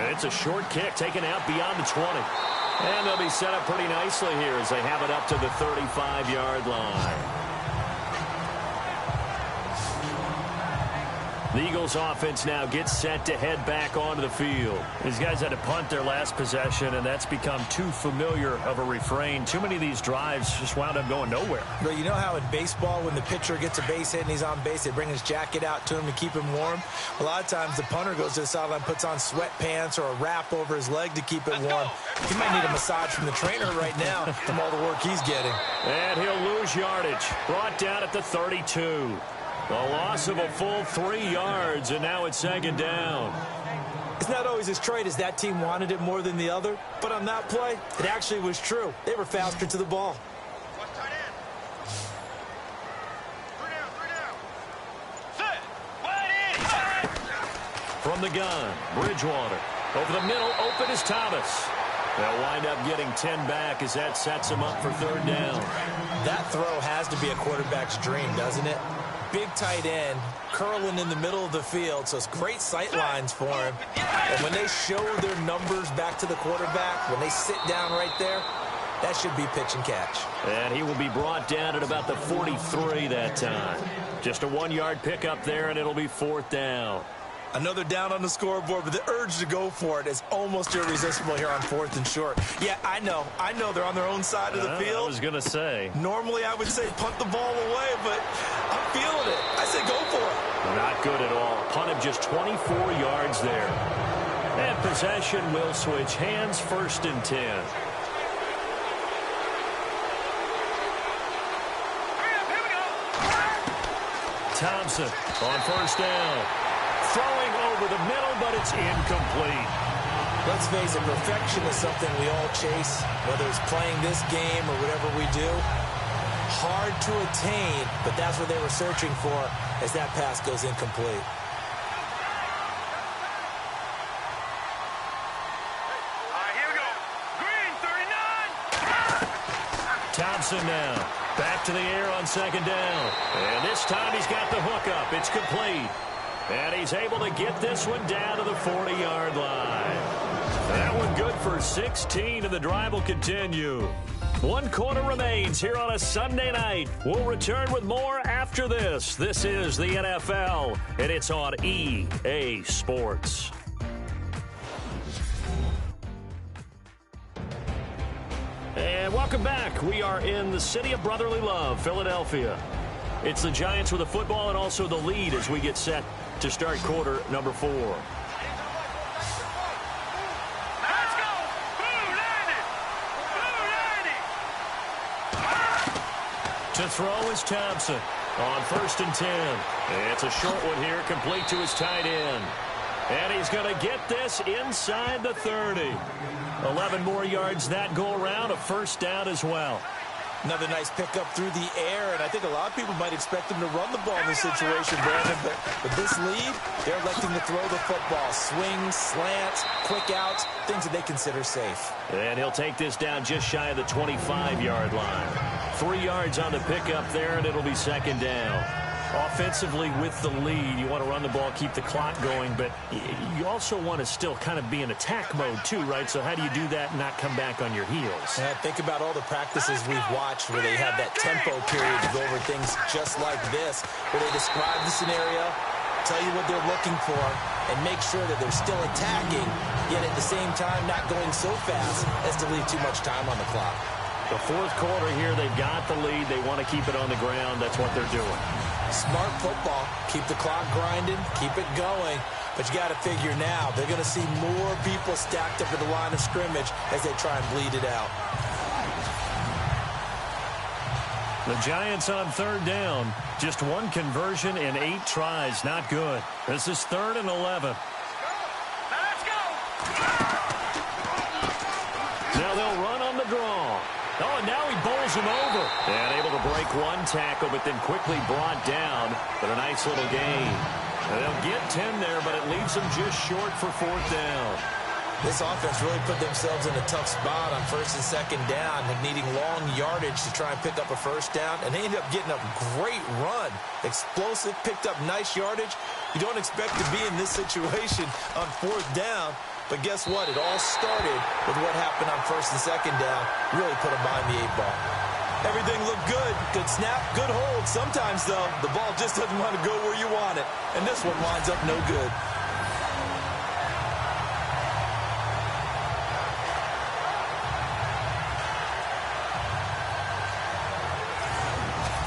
B: And it's a short kick taken out beyond the 20. And they'll be set up pretty nicely here as they have it up to the 35-yard line. The Eagles offense now gets set to head back onto the field. These guys had to punt their last possession, and that's become too familiar of a refrain. Too many of these drives just wound up going nowhere.
C: But you know how in baseball, when the pitcher gets a base hit and he's on base, they bring his jacket out to him to keep him warm? A lot of times the punter goes to the sideline, puts on sweatpants or a wrap over his leg to keep it warm. He might need a massage from the trainer right now from all the work he's getting.
B: And he'll lose yardage. Brought down at the 32. A loss of a full 3 yards, and now it's 2nd down.
C: It's not always as trite as that team wanted it more than the other, but on that play, it actually was true. They were faster to the ball.
B: From the gun, Bridgewater. Over the middle, open is Thomas. They'll wind up getting 10 back as that sets them up for 3rd down.
C: That throw has to be a quarterback's dream, doesn't it? Big tight end, curling in the middle of the field, so it's great sight lines for him. And when they show their numbers back to the quarterback, when they sit down right there, that should be pitch and catch.
B: And he will be brought down at about the 43 that time. Just a 1-yard pickup there, and it'll be 4th down.
C: Another down on the scoreboard, but the urge to go for it is almost irresistible here on 4th and short. Yeah, I know they're on their own side of the field.
B: I was going to say.
C: Normally I would say punt the ball away, but I'm feeling it. I say go for it.
B: Not good at all. Punt of just 24 yards there. And possession will switch hands, 1st and 10. Thompson on 1st down. Throwing over the middle, but it's incomplete.
C: Let's face it, perfection is something we all chase, whether it's playing this game or whatever we do. Hard to attain, but that's what they were searching for as that pass goes incomplete.
E: Here we go. Green, 39.
B: Thompson now. Back to the air on 2nd down. And this time he's got the hookup. It's complete. And he's able to get this one down to the 40-yard line. That one good for 16, and the drive will continue. 1 quarter remains here on a Sunday night. We'll return with more after this. This is the NFL, and it's on EA Sports. And welcome back. We are in the city of brotherly love, Philadelphia. It's the Giants with the football and also the lead as we get set to start quarter number 4.
E: Let's go. Blue landed.
B: To throw is Thompson on 1st and 10. It's a short one here, complete to his tight end. And he's going to get this inside the 30. 11 more yards that go around, a 1st down as well.
C: Another nice pickup through the air, and I think a lot of people might expect them to run the ball in this situation, Brandon. But with this lead, they're electing to throw the football. Swings, slants, quick outs, things that they consider safe.
B: And he'll take this down just shy of the 25-yard line. 3 yards on the pickup there, and it'll be 2nd down. Offensively with the lead, you want to run the ball, keep the clock going, but you also want to still kind of be in attack mode too, right? So how do you do that and not come back on your heels?
C: Yeah, think about all the practices we've watched where they have that tempo period to go over things just like this, where they describe the scenario, tell you what they're looking for, and make sure that they're still attacking, yet at the same time not going so fast as to leave too much time on the clock.
B: The 4th quarter here, they've got the lead. They want to keep it on the ground. That's what they're doing.
C: Smart football. Keep the clock grinding. Keep it going. But you got to figure now, they're going to see more people stacked up at the line of scrimmage as they try and bleed it out.
B: The Giants on third down. Just one conversion in 8 tries. Not good. This is 3rd and 11.
E: Let's go!
B: Now they'll run on the draw. Oh, and now he bowls him over. And able to break one tackle, but then quickly brought down. But a nice little gain. And they'll get 10 there, but it leaves them just short for 4th down.
C: This offense really put themselves in a tough spot on 1st and 2nd down, needing long yardage to try and pick up a 1st down, and they ended up getting a great run. Explosive, picked up nice yardage. You don't expect to be in this situation on 4th down, but guess what? It all started with what happened on 1st and 2nd down. Really put them behind the 8 ball. Everything looked good. Good snap, good hold. Sometimes, though, the ball just doesn't want to go where you want it, and this one winds up no good.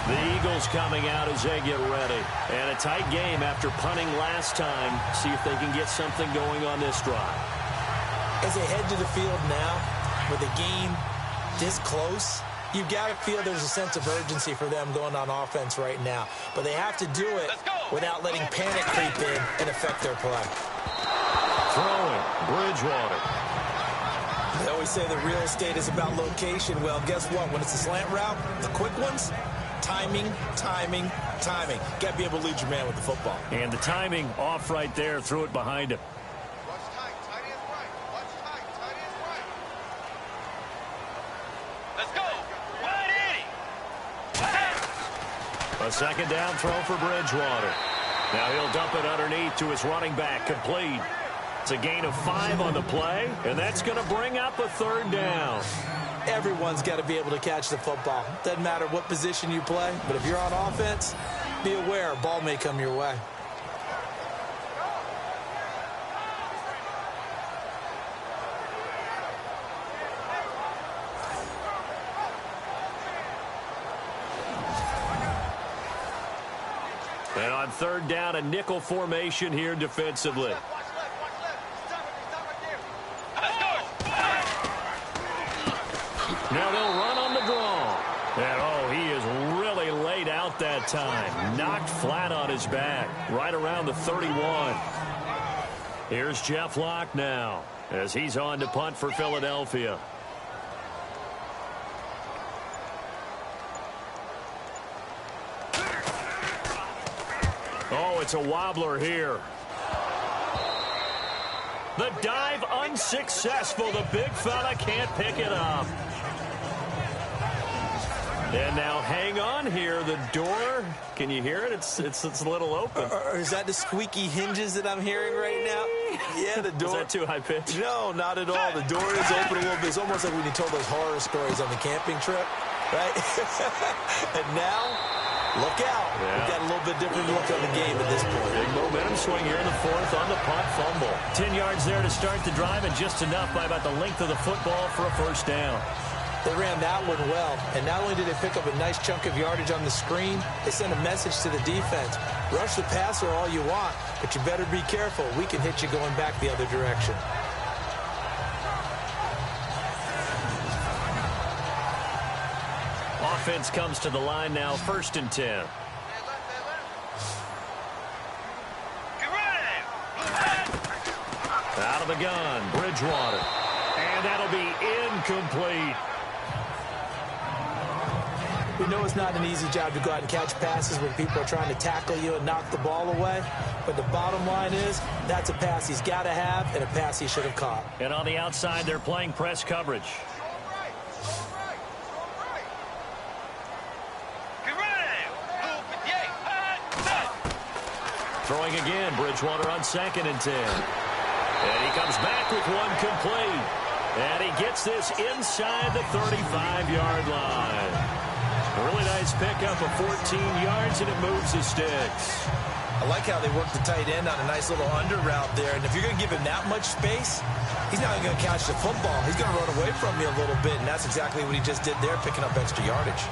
B: The Eagles coming out as they get ready. And a tight game after punting last time. See if they can get something going on this drive.
C: As they head to the field now, with the game this close, you've got to feel there's a sense of urgency for them going on offense right now. But they have to do it without letting panic creep in and affect their play.
B: Throwing, Bridgewater.
C: They always say the real estate is about location. Well, guess what? When it's a slant route, the quick ones, timing, timing, timing. Got to be able to lead your man with the football.
B: And the timing off right there. Threw it behind him.
G: Watch tight. Tight is right. Watch tight. Tight is right.
E: Let's go! 180!
B: A 2nd down throw for Bridgewater. Now he'll dump it underneath to his running back. Complete. It's a gain of 5 on the play, and that's going to bring up a 3rd down.
C: Everyone's got to be able to catch the football. Doesn't matter what position you play, but if you're on offense, be aware a ball may come your way.
B: And on 3rd down, a nickel formation here defensively. Now they'll run on the draw. And, oh, he is really laid out that time. Knocked flat on his back, right around the 31. Here's Jeff Locke now as he's on to punt for Philadelphia. Oh, it's a wobbler here. The dive unsuccessful. The big fella can't pick it up. And now hang on here. The door, can you hear it? It's a little open.
C: Or is that the squeaky hinges that I'm hearing right now? Yeah, the door.
B: Is that too high pitch?
C: No, not at all. The door is open a little bit. It's almost like when you told those horror stories on the camping trip, right? And now, look out.
B: Yeah.
C: We've got a little bit different look on the game at this point.
B: Big momentum swing here in the 4th on the punt fumble. 10 yards there to start the drive, and just enough by about the length of the football for a 1st down.
C: They ran that one well, and not only did they pick up a nice chunk of yardage on the screen, they sent a message to the defense. Rush the passer all you want, but you better be careful. We can hit you going back the other direction.
B: Offense comes to the line now, 1st and 10. Out of the gun, Bridgewater. And that'll be incomplete.
C: We know it's not an easy job to go out and catch passes when people are trying to tackle you and knock the ball away. But the bottom line is, that's a pass he's got to have and a pass he should have caught.
B: And on the outside, they're playing press coverage. Throwing again, Bridgewater on 2nd and 10. And he comes back with one complete. And he gets this inside the 35-yard line. A really nice pickup of 14 yards, and it moves the sticks.
C: I like how they work the tight end on a nice little under route there. And if you're going to give him that much space, he's not going to catch the football. He's going to run away from you a little bit, and that's exactly what he just did there, picking up extra yardage.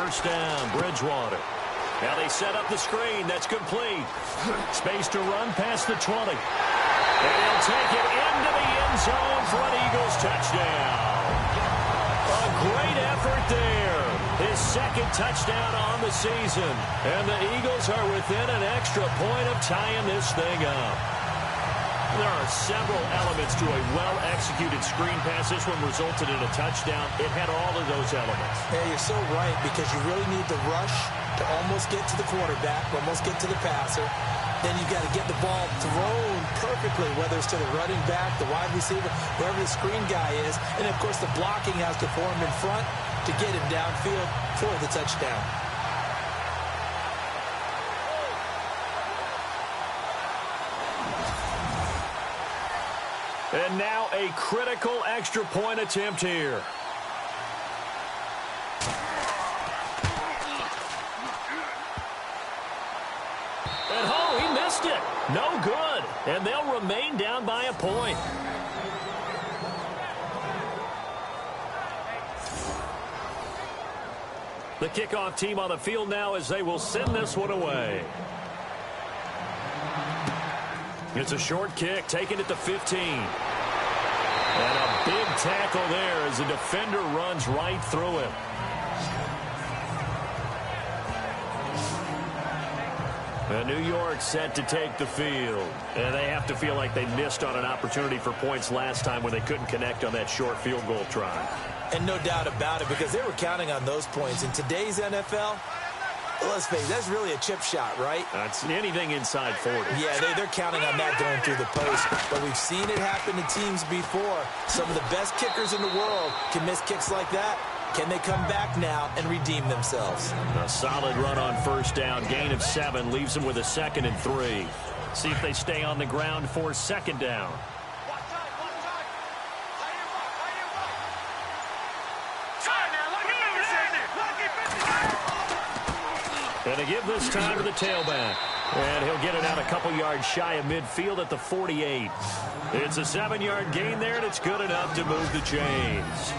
B: first down, Bridgewater. Now they set up the screen. That's complete. Space to run past the 20. And he'll take it into the end zone for an Eagles touchdown. A great effort there. His second touchdown on the season. And the Eagles are within an extra point of tying this thing up. There are several elements to a well-executed screen pass. This one resulted in a touchdown. It had all of those elements.
C: Yeah, you're so right, because you really need the rush to almost get to the quarterback, almost get to the passer. Then you've got to get the ball thrown perfectly, whether it's to the running back, the wide receiver, wherever the screen guy is. And, of course, the blocking has to form in front to get him downfield for the touchdown.
B: And now a critical extra point attempt here. And oh, he missed it. No good. And they'll remain down by a point. The kickoff team on the field now as they will send this one away. It's a short kick, taken at the 15. And a big tackle there as the defender runs right through him. And New York set to take the field. And they have to feel like they missed on an opportunity for points last time when they couldn't connect on that short field goal try.
C: And no doubt about it, because they were counting on those points. In today's NFL, let's face it, that's really a chip shot, right?
B: That's anything inside 40.
C: Yeah, they're counting on that going through the post. But we've seen it happen to teams before. Some of the best kickers in the world can miss kicks like that. Can they come back now and redeem themselves?
B: A solid run on first down. Gain of 7 leaves them with a 2nd and 3. See if they stay on the ground for second down. And they give this time to the tailback. And he'll get it out a couple yards shy of midfield at the 48. It's a 7-yard gain there, and it's good enough to move the chains.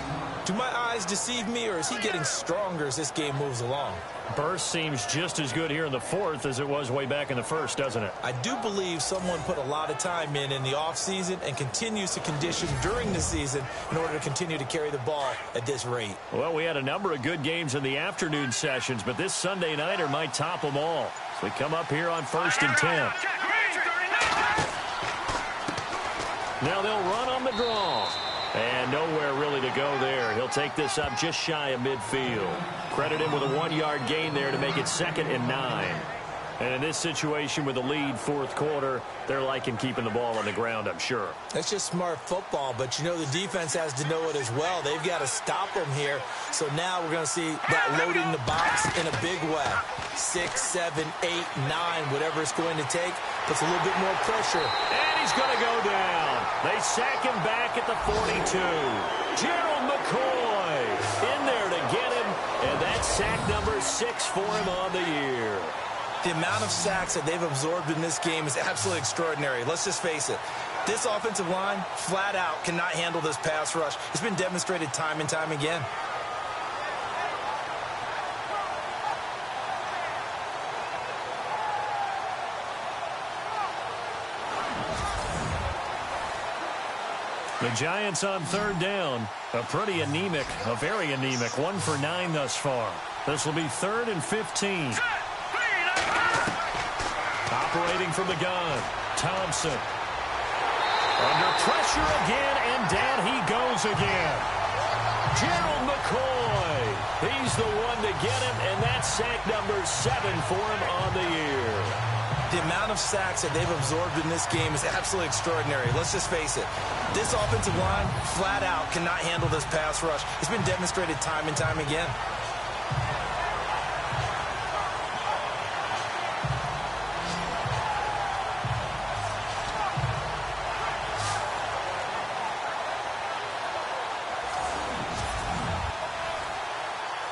C: Do my eyes deceive me, or is he getting stronger as this game moves along?
B: Burst seems just as good here in the 4th as it was way back in the 1st, doesn't it?
C: I do believe someone put a lot of time in the offseason and continues to condition during the season in order to continue to carry the ball at this rate.
B: Well, we had a number of good games in the afternoon sessions, but this Sunday nighter might top them all. So we come up here on 1st and 10. Now they'll run on the draw. And nowhere really to go there. He'll take this up just shy of midfield. Credit him with a 1-yard gain there to make it 2nd and 9. And in this situation with the lead 4th quarter, they're liking keeping the ball on the ground, I'm sure.
C: That's just smart football, but you know the defense has to know it as well. They've got to stop them here. So now we're going to see that loading the box in a big way. 6, 7, 8, 9, whatever it's going to take, puts a little bit more pressure.
B: And he's going to go down. They sack him back at the 42. Gerald McCoy in there to get him, and that's sack number 6 for him on the year.
C: The amount of sacks that they've absorbed in this game is absolutely extraordinary. Let's just face it. This offensive line, flat out, cannot handle this pass rush. It's been demonstrated time and time again.
B: The Giants on 3rd down. A pretty anemic, a very anemic. 1 for 9 thus far. This will be 3rd and 15. Operating from the gun, Thompson. Under pressure again, and down he goes again. Gerald McCoy. He's the one to get him, and that's sack number 7 for him on the year.
C: The amount of sacks that they've absorbed in this game is absolutely extraordinary. Let's just face it. This offensive line, flat out, cannot handle this pass rush. It's been demonstrated time and time again.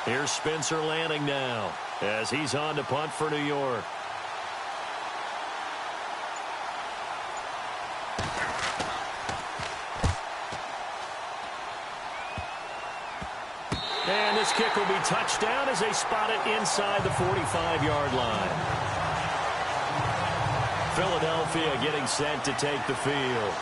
B: Here's Spencer Lanning now as he's on to punt for New York. And this kick will be touched down as they spot it inside the 45-yard line. Philadelphia getting set to take the field.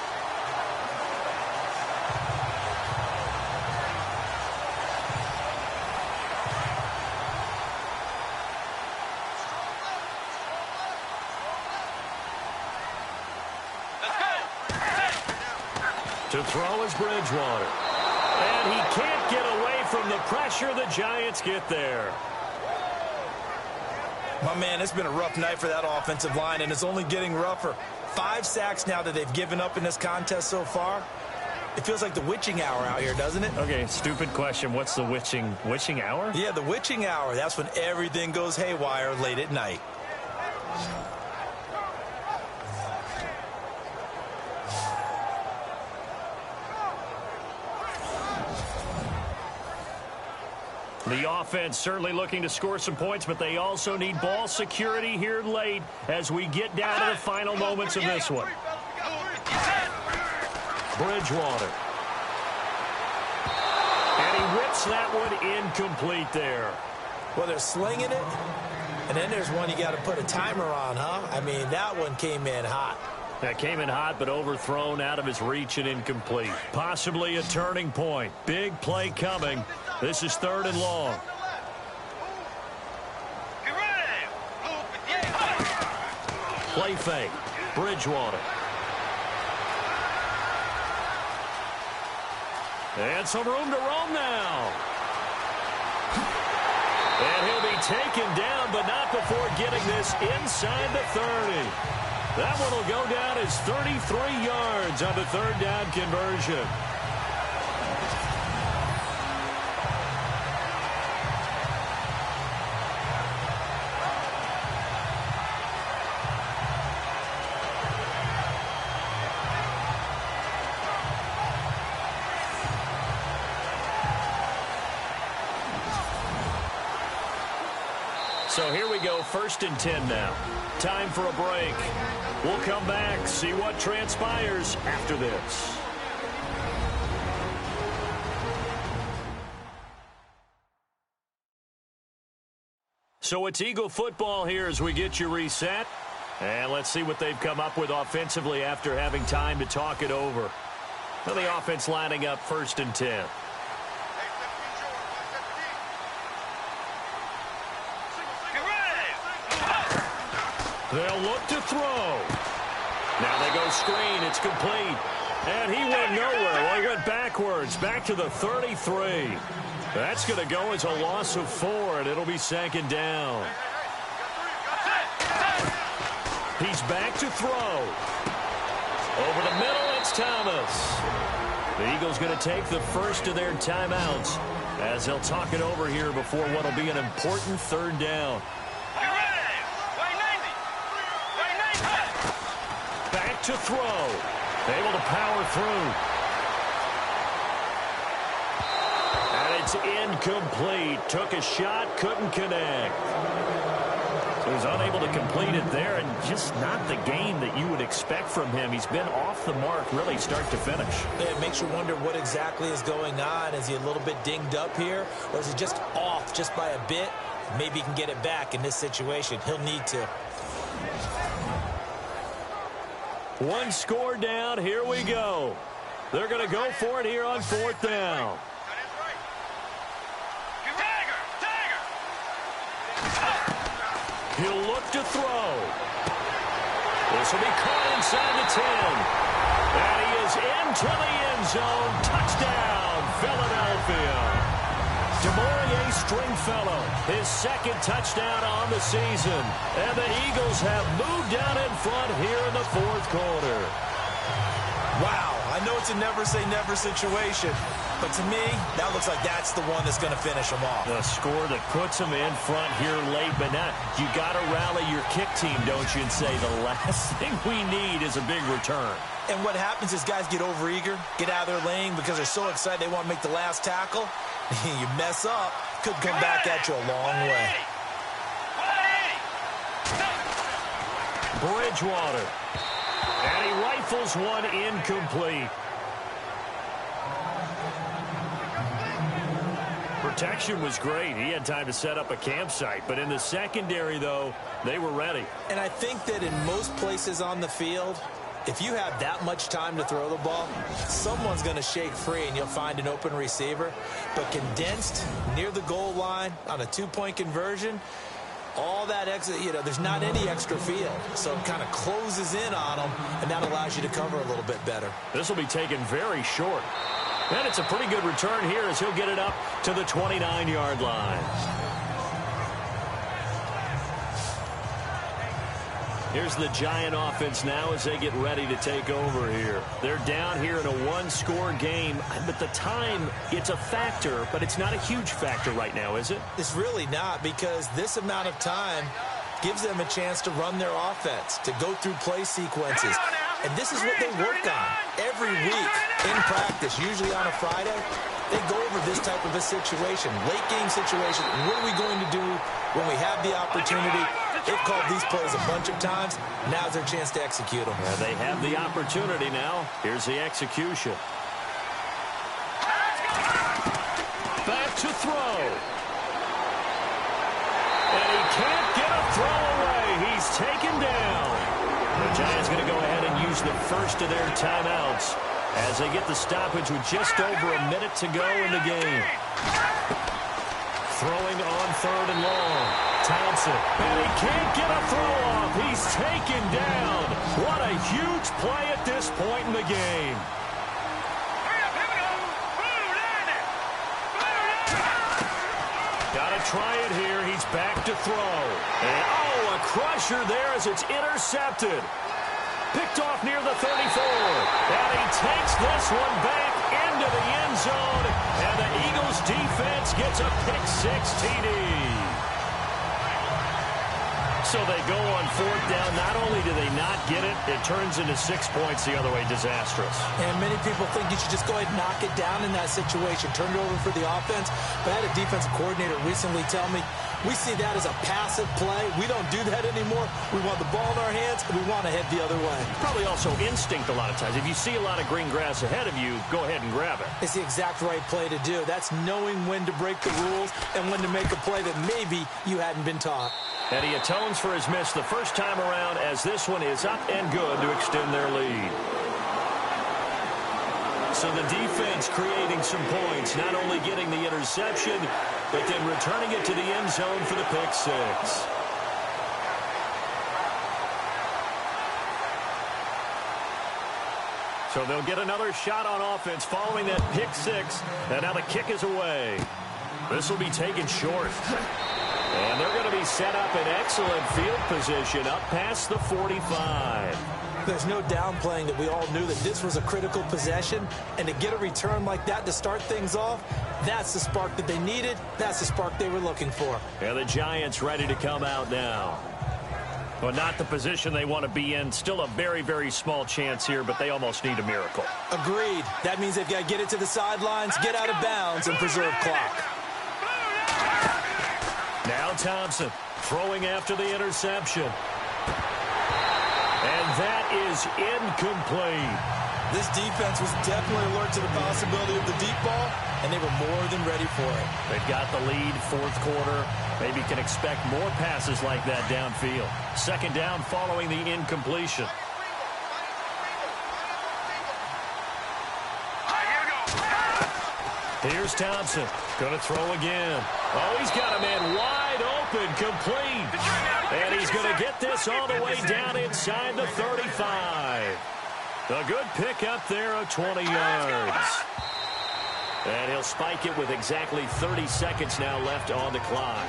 B: To throw is Bridgewater. And he can't get away from the pressure. The Giants get there.
C: My man, it's been a rough night for that offensive line, and it's only getting rougher. 5 sacks now that they've given up in this contest so far. It feels like the witching hour out here, doesn't it?
B: Okay, stupid question. What's the witching hour?
C: Yeah, the witching hour. That's when everything goes haywire late at night.
B: The offense certainly looking to score some points, but they also need ball security here late as we get down to the final moments of this one. Bridgewater. And he rips that one incomplete there.
C: Well, they're slinging it, and then there's one you got to put a timer on, huh? I mean, that one came in hot.
B: That came in hot, but overthrown out of his reach and incomplete. Possibly a turning point. Big play coming. This is 3rd and long. Play fake. Bridgewater. And some room to roam now. And he'll be taken down, but not before getting this inside the 30. That one will go down as 33 yards on the 3rd down conversion. So here we go, 1st and 10 now. Time for a break. We'll come back, see what transpires after this. So it's Eagle football here as we get you reset. And let's see what they've come up with offensively after having time to talk it over. Well, the offense lining up 1st and 10. They'll look to throw. Now they go screen. It's complete. And he went nowhere. Well, he went backwards. Back to the 33. That's going to go as a loss of 4, and it'll be 2nd down. He's back to throw. Over the middle, it's Thomas. The Eagles going to take the first of their timeouts as they'll talk it over here before what will be an important 3rd down. Back to throw. Able to power through. And it's incomplete. Took a shot, couldn't connect. So he's unable to complete it there, and just not the game that you would expect from him. He's been off the mark really start to finish.
C: It makes you wonder what exactly is going on. Is he a little bit dinged up here, or is he just off just by a bit? Maybe he can get it back in this situation. He'll need to.
B: One score down. Here we go. They're going to go for it here on 4th down. He'll look to throw. This will be caught inside the 10. And he is into the end zone. Touchdown, Philadelphia. DeMaurier Stringfellow, his 2nd touchdown on the season. And the Eagles have moved down in front here in the 4th quarter.
C: Wow, I know it's a never-say-never situation, but to me, that looks like that's the one that's going to finish them off.
B: The score that puts them in front here late, but now you got to rally your kick team, don't you, and say the last thing we need is a big return.
C: And what happens is guys get overeager, get out of their lane because they're so excited they want to make the last tackle. You mess up, could come back at you a long way.
B: Bridgewater. And he rifles one incomplete. protection was great. He had time to set up a campsite. But in the secondary, though, they were ready.
C: And I think that in most places on the field, if you have that much time to throw the ball, someone's going to shake free and you'll find an open receiver. But condensed near the goal line on a two-point conversion, all that extra, there's not any extra field. So it kind of closes in on them, and that allows you to cover a little bit better.
B: This will be taken very short. And it's a pretty good return here as he'll get it up to the 29-yard line. Here's the Giant offense now as they get ready to take over here. They're down here in a one-score game, but the time, it's a factor, but it's not a huge factor right now, is it?
C: It's really not, because this amount of time gives them a chance to run their offense, to go through play sequences. And this is what they work on every week in practice, usually on a Friday. They go over this type of a situation, late game situation. What are we going to do when we have the opportunity? They've called these plays a bunch of times. Now's their chance to execute them.
B: Yeah, they have the opportunity now. Here's the execution. Back to throw. And he can't get a throw away. He's taken down. The Giants going to go ahead and use the first of their timeouts as they get the stoppage with just over a minute to go in the game. Throwing on 3rd and long. Thompson, and he can't get a throw off. He's taken down. What a huge play at this point in the game. Got to try it here. He's back to throw. And, a crusher there as it's intercepted. Picked off near the 34. And he takes this one back into the end zone. And the Eagles defense gets a pick-6 TD. So they go on 4th down. Not only do they not get it, it turns into 6 points the other way. Disastrous.
C: And many people think you should just go ahead and knock it down in that situation. Turn it over for the offense. But I had a defensive coordinator recently tell me, we see that as a passive play. We don't do that anymore. We want the ball in our hands, and we want to head the other way.
B: Probably also instinct a lot of times. If you see a lot of green grass ahead of you, go ahead and grab it.
C: It's the exact right play to do. That's knowing when to break the rules and when to make a play that maybe you hadn't been taught.
B: And he atones for his miss the first time around as this one is up and good to extend their lead. So the defense creating some points, not only getting the interception, but then returning it to the end zone for the pick-6. So they'll get another shot on offense following that pick-6, and now the kick is away. This will be taken short. And they're going to be set up in excellent field position up past the 45.
C: There's no downplaying that we all knew that this was a critical possession, and to get a return like that to start things off, that's the spark that they needed. That's the spark they were looking for.
B: And the Giants ready to come out now. Well, not the position they want to be in. Still a very, very small chance here, but they almost need a miracle.
C: Agreed. That means they've got to get it to the sidelines, get out of bounds, and preserve clock.
B: Now Thompson throwing after the interception. And that is incomplete.
C: This defense was definitely alert to the possibility of the deep ball, and they were more than ready for it.
B: They've got the lead, 4th quarter. Maybe can expect more passes like that downfield. 2nd down following the incompletion. Here's Thompson. Going to throw again. Oh, he's got a man wide open, complete. And he's going to get this all the way down inside the 35. A good pick up there of 20 yards. And he'll spike it with exactly 30 seconds now left on the clock.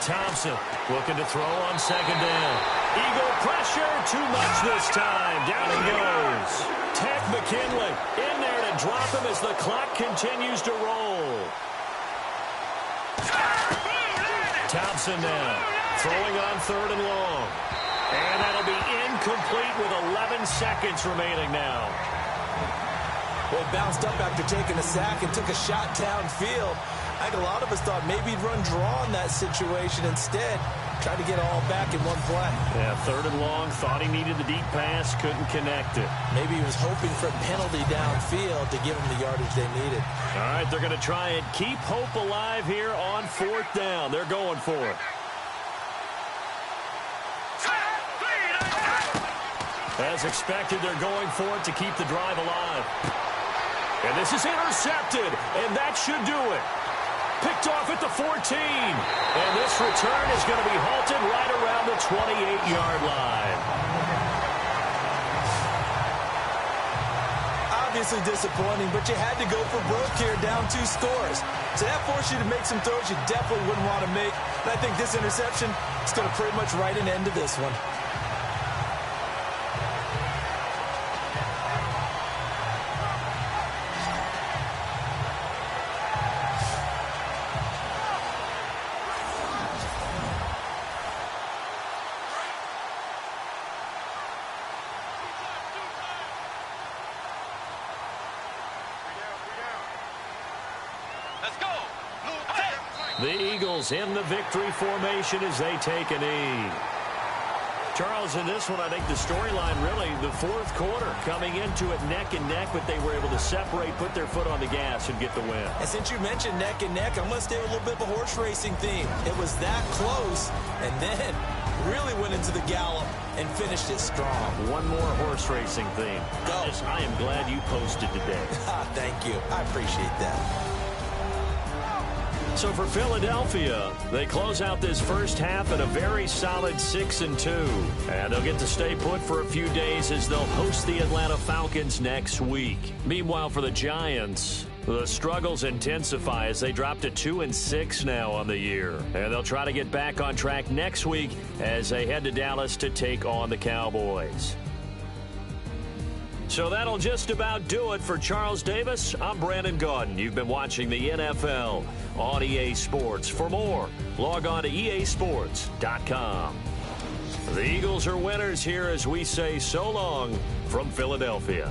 B: Thompson looking to throw on 2nd down. Eagle pressure, too much this time. Down he goes. Ted McKinley in there to drop him as the clock continues to roll. Thompson now throwing on 3rd and long. And that'll be incomplete with 11 seconds remaining now.
C: Well, he bounced up after taking a sack and took a shot downfield. I think a lot of us thought maybe he'd run draw in that situation. Instead, tried to get it all back in one play.
B: Yeah, 3rd and long, thought he needed the deep pass, couldn't connect it.
C: Maybe he was hoping for a penalty downfield to give him the yardage they needed.
B: All right, they're going to try and keep hope alive here on 4th down. They're going for it. As expected, they're going for it to keep the drive alive. And this is intercepted, and that should do it. Picked off at the 14. And this return is going to be halted right around the 28-yard line.
C: Obviously disappointing, but you had to go for broke here, down 2 scores. So that forced you to make some throws you definitely wouldn't want to make. And I think this interception is going to pretty much write an end to this one.
B: The Eagles in the victory formation as they take a knee. Charles, in this one, I think the storyline really, the 4th quarter, coming into it neck and neck, but they were able to separate, put their foot on the gas, and get the win.
C: And since you mentioned neck and neck, I'm going to stay with a little bit of a horse racing theme. It was that close, and then really went into the gallop and finished it strong.
B: One more horse racing theme.
C: Go.
B: I am glad you posted today.
C: Thank you. I appreciate that.
B: So for Philadelphia, they close out this first half at a very solid 6-2. And they'll get to stay put for a few days as they'll host the Atlanta Falcons next week. Meanwhile, for the Giants, the struggles intensify as they drop to 2-6 now on the year. And they'll try to get back on track next week as they head to Dallas to take on the Cowboys. So that'll just about do it for Charles Davis. I'm Brandon Gaudin. You've been watching the NFL on EA Sports. For more, log on to easports.com. The Eagles are winners here as we say so long from Philadelphia.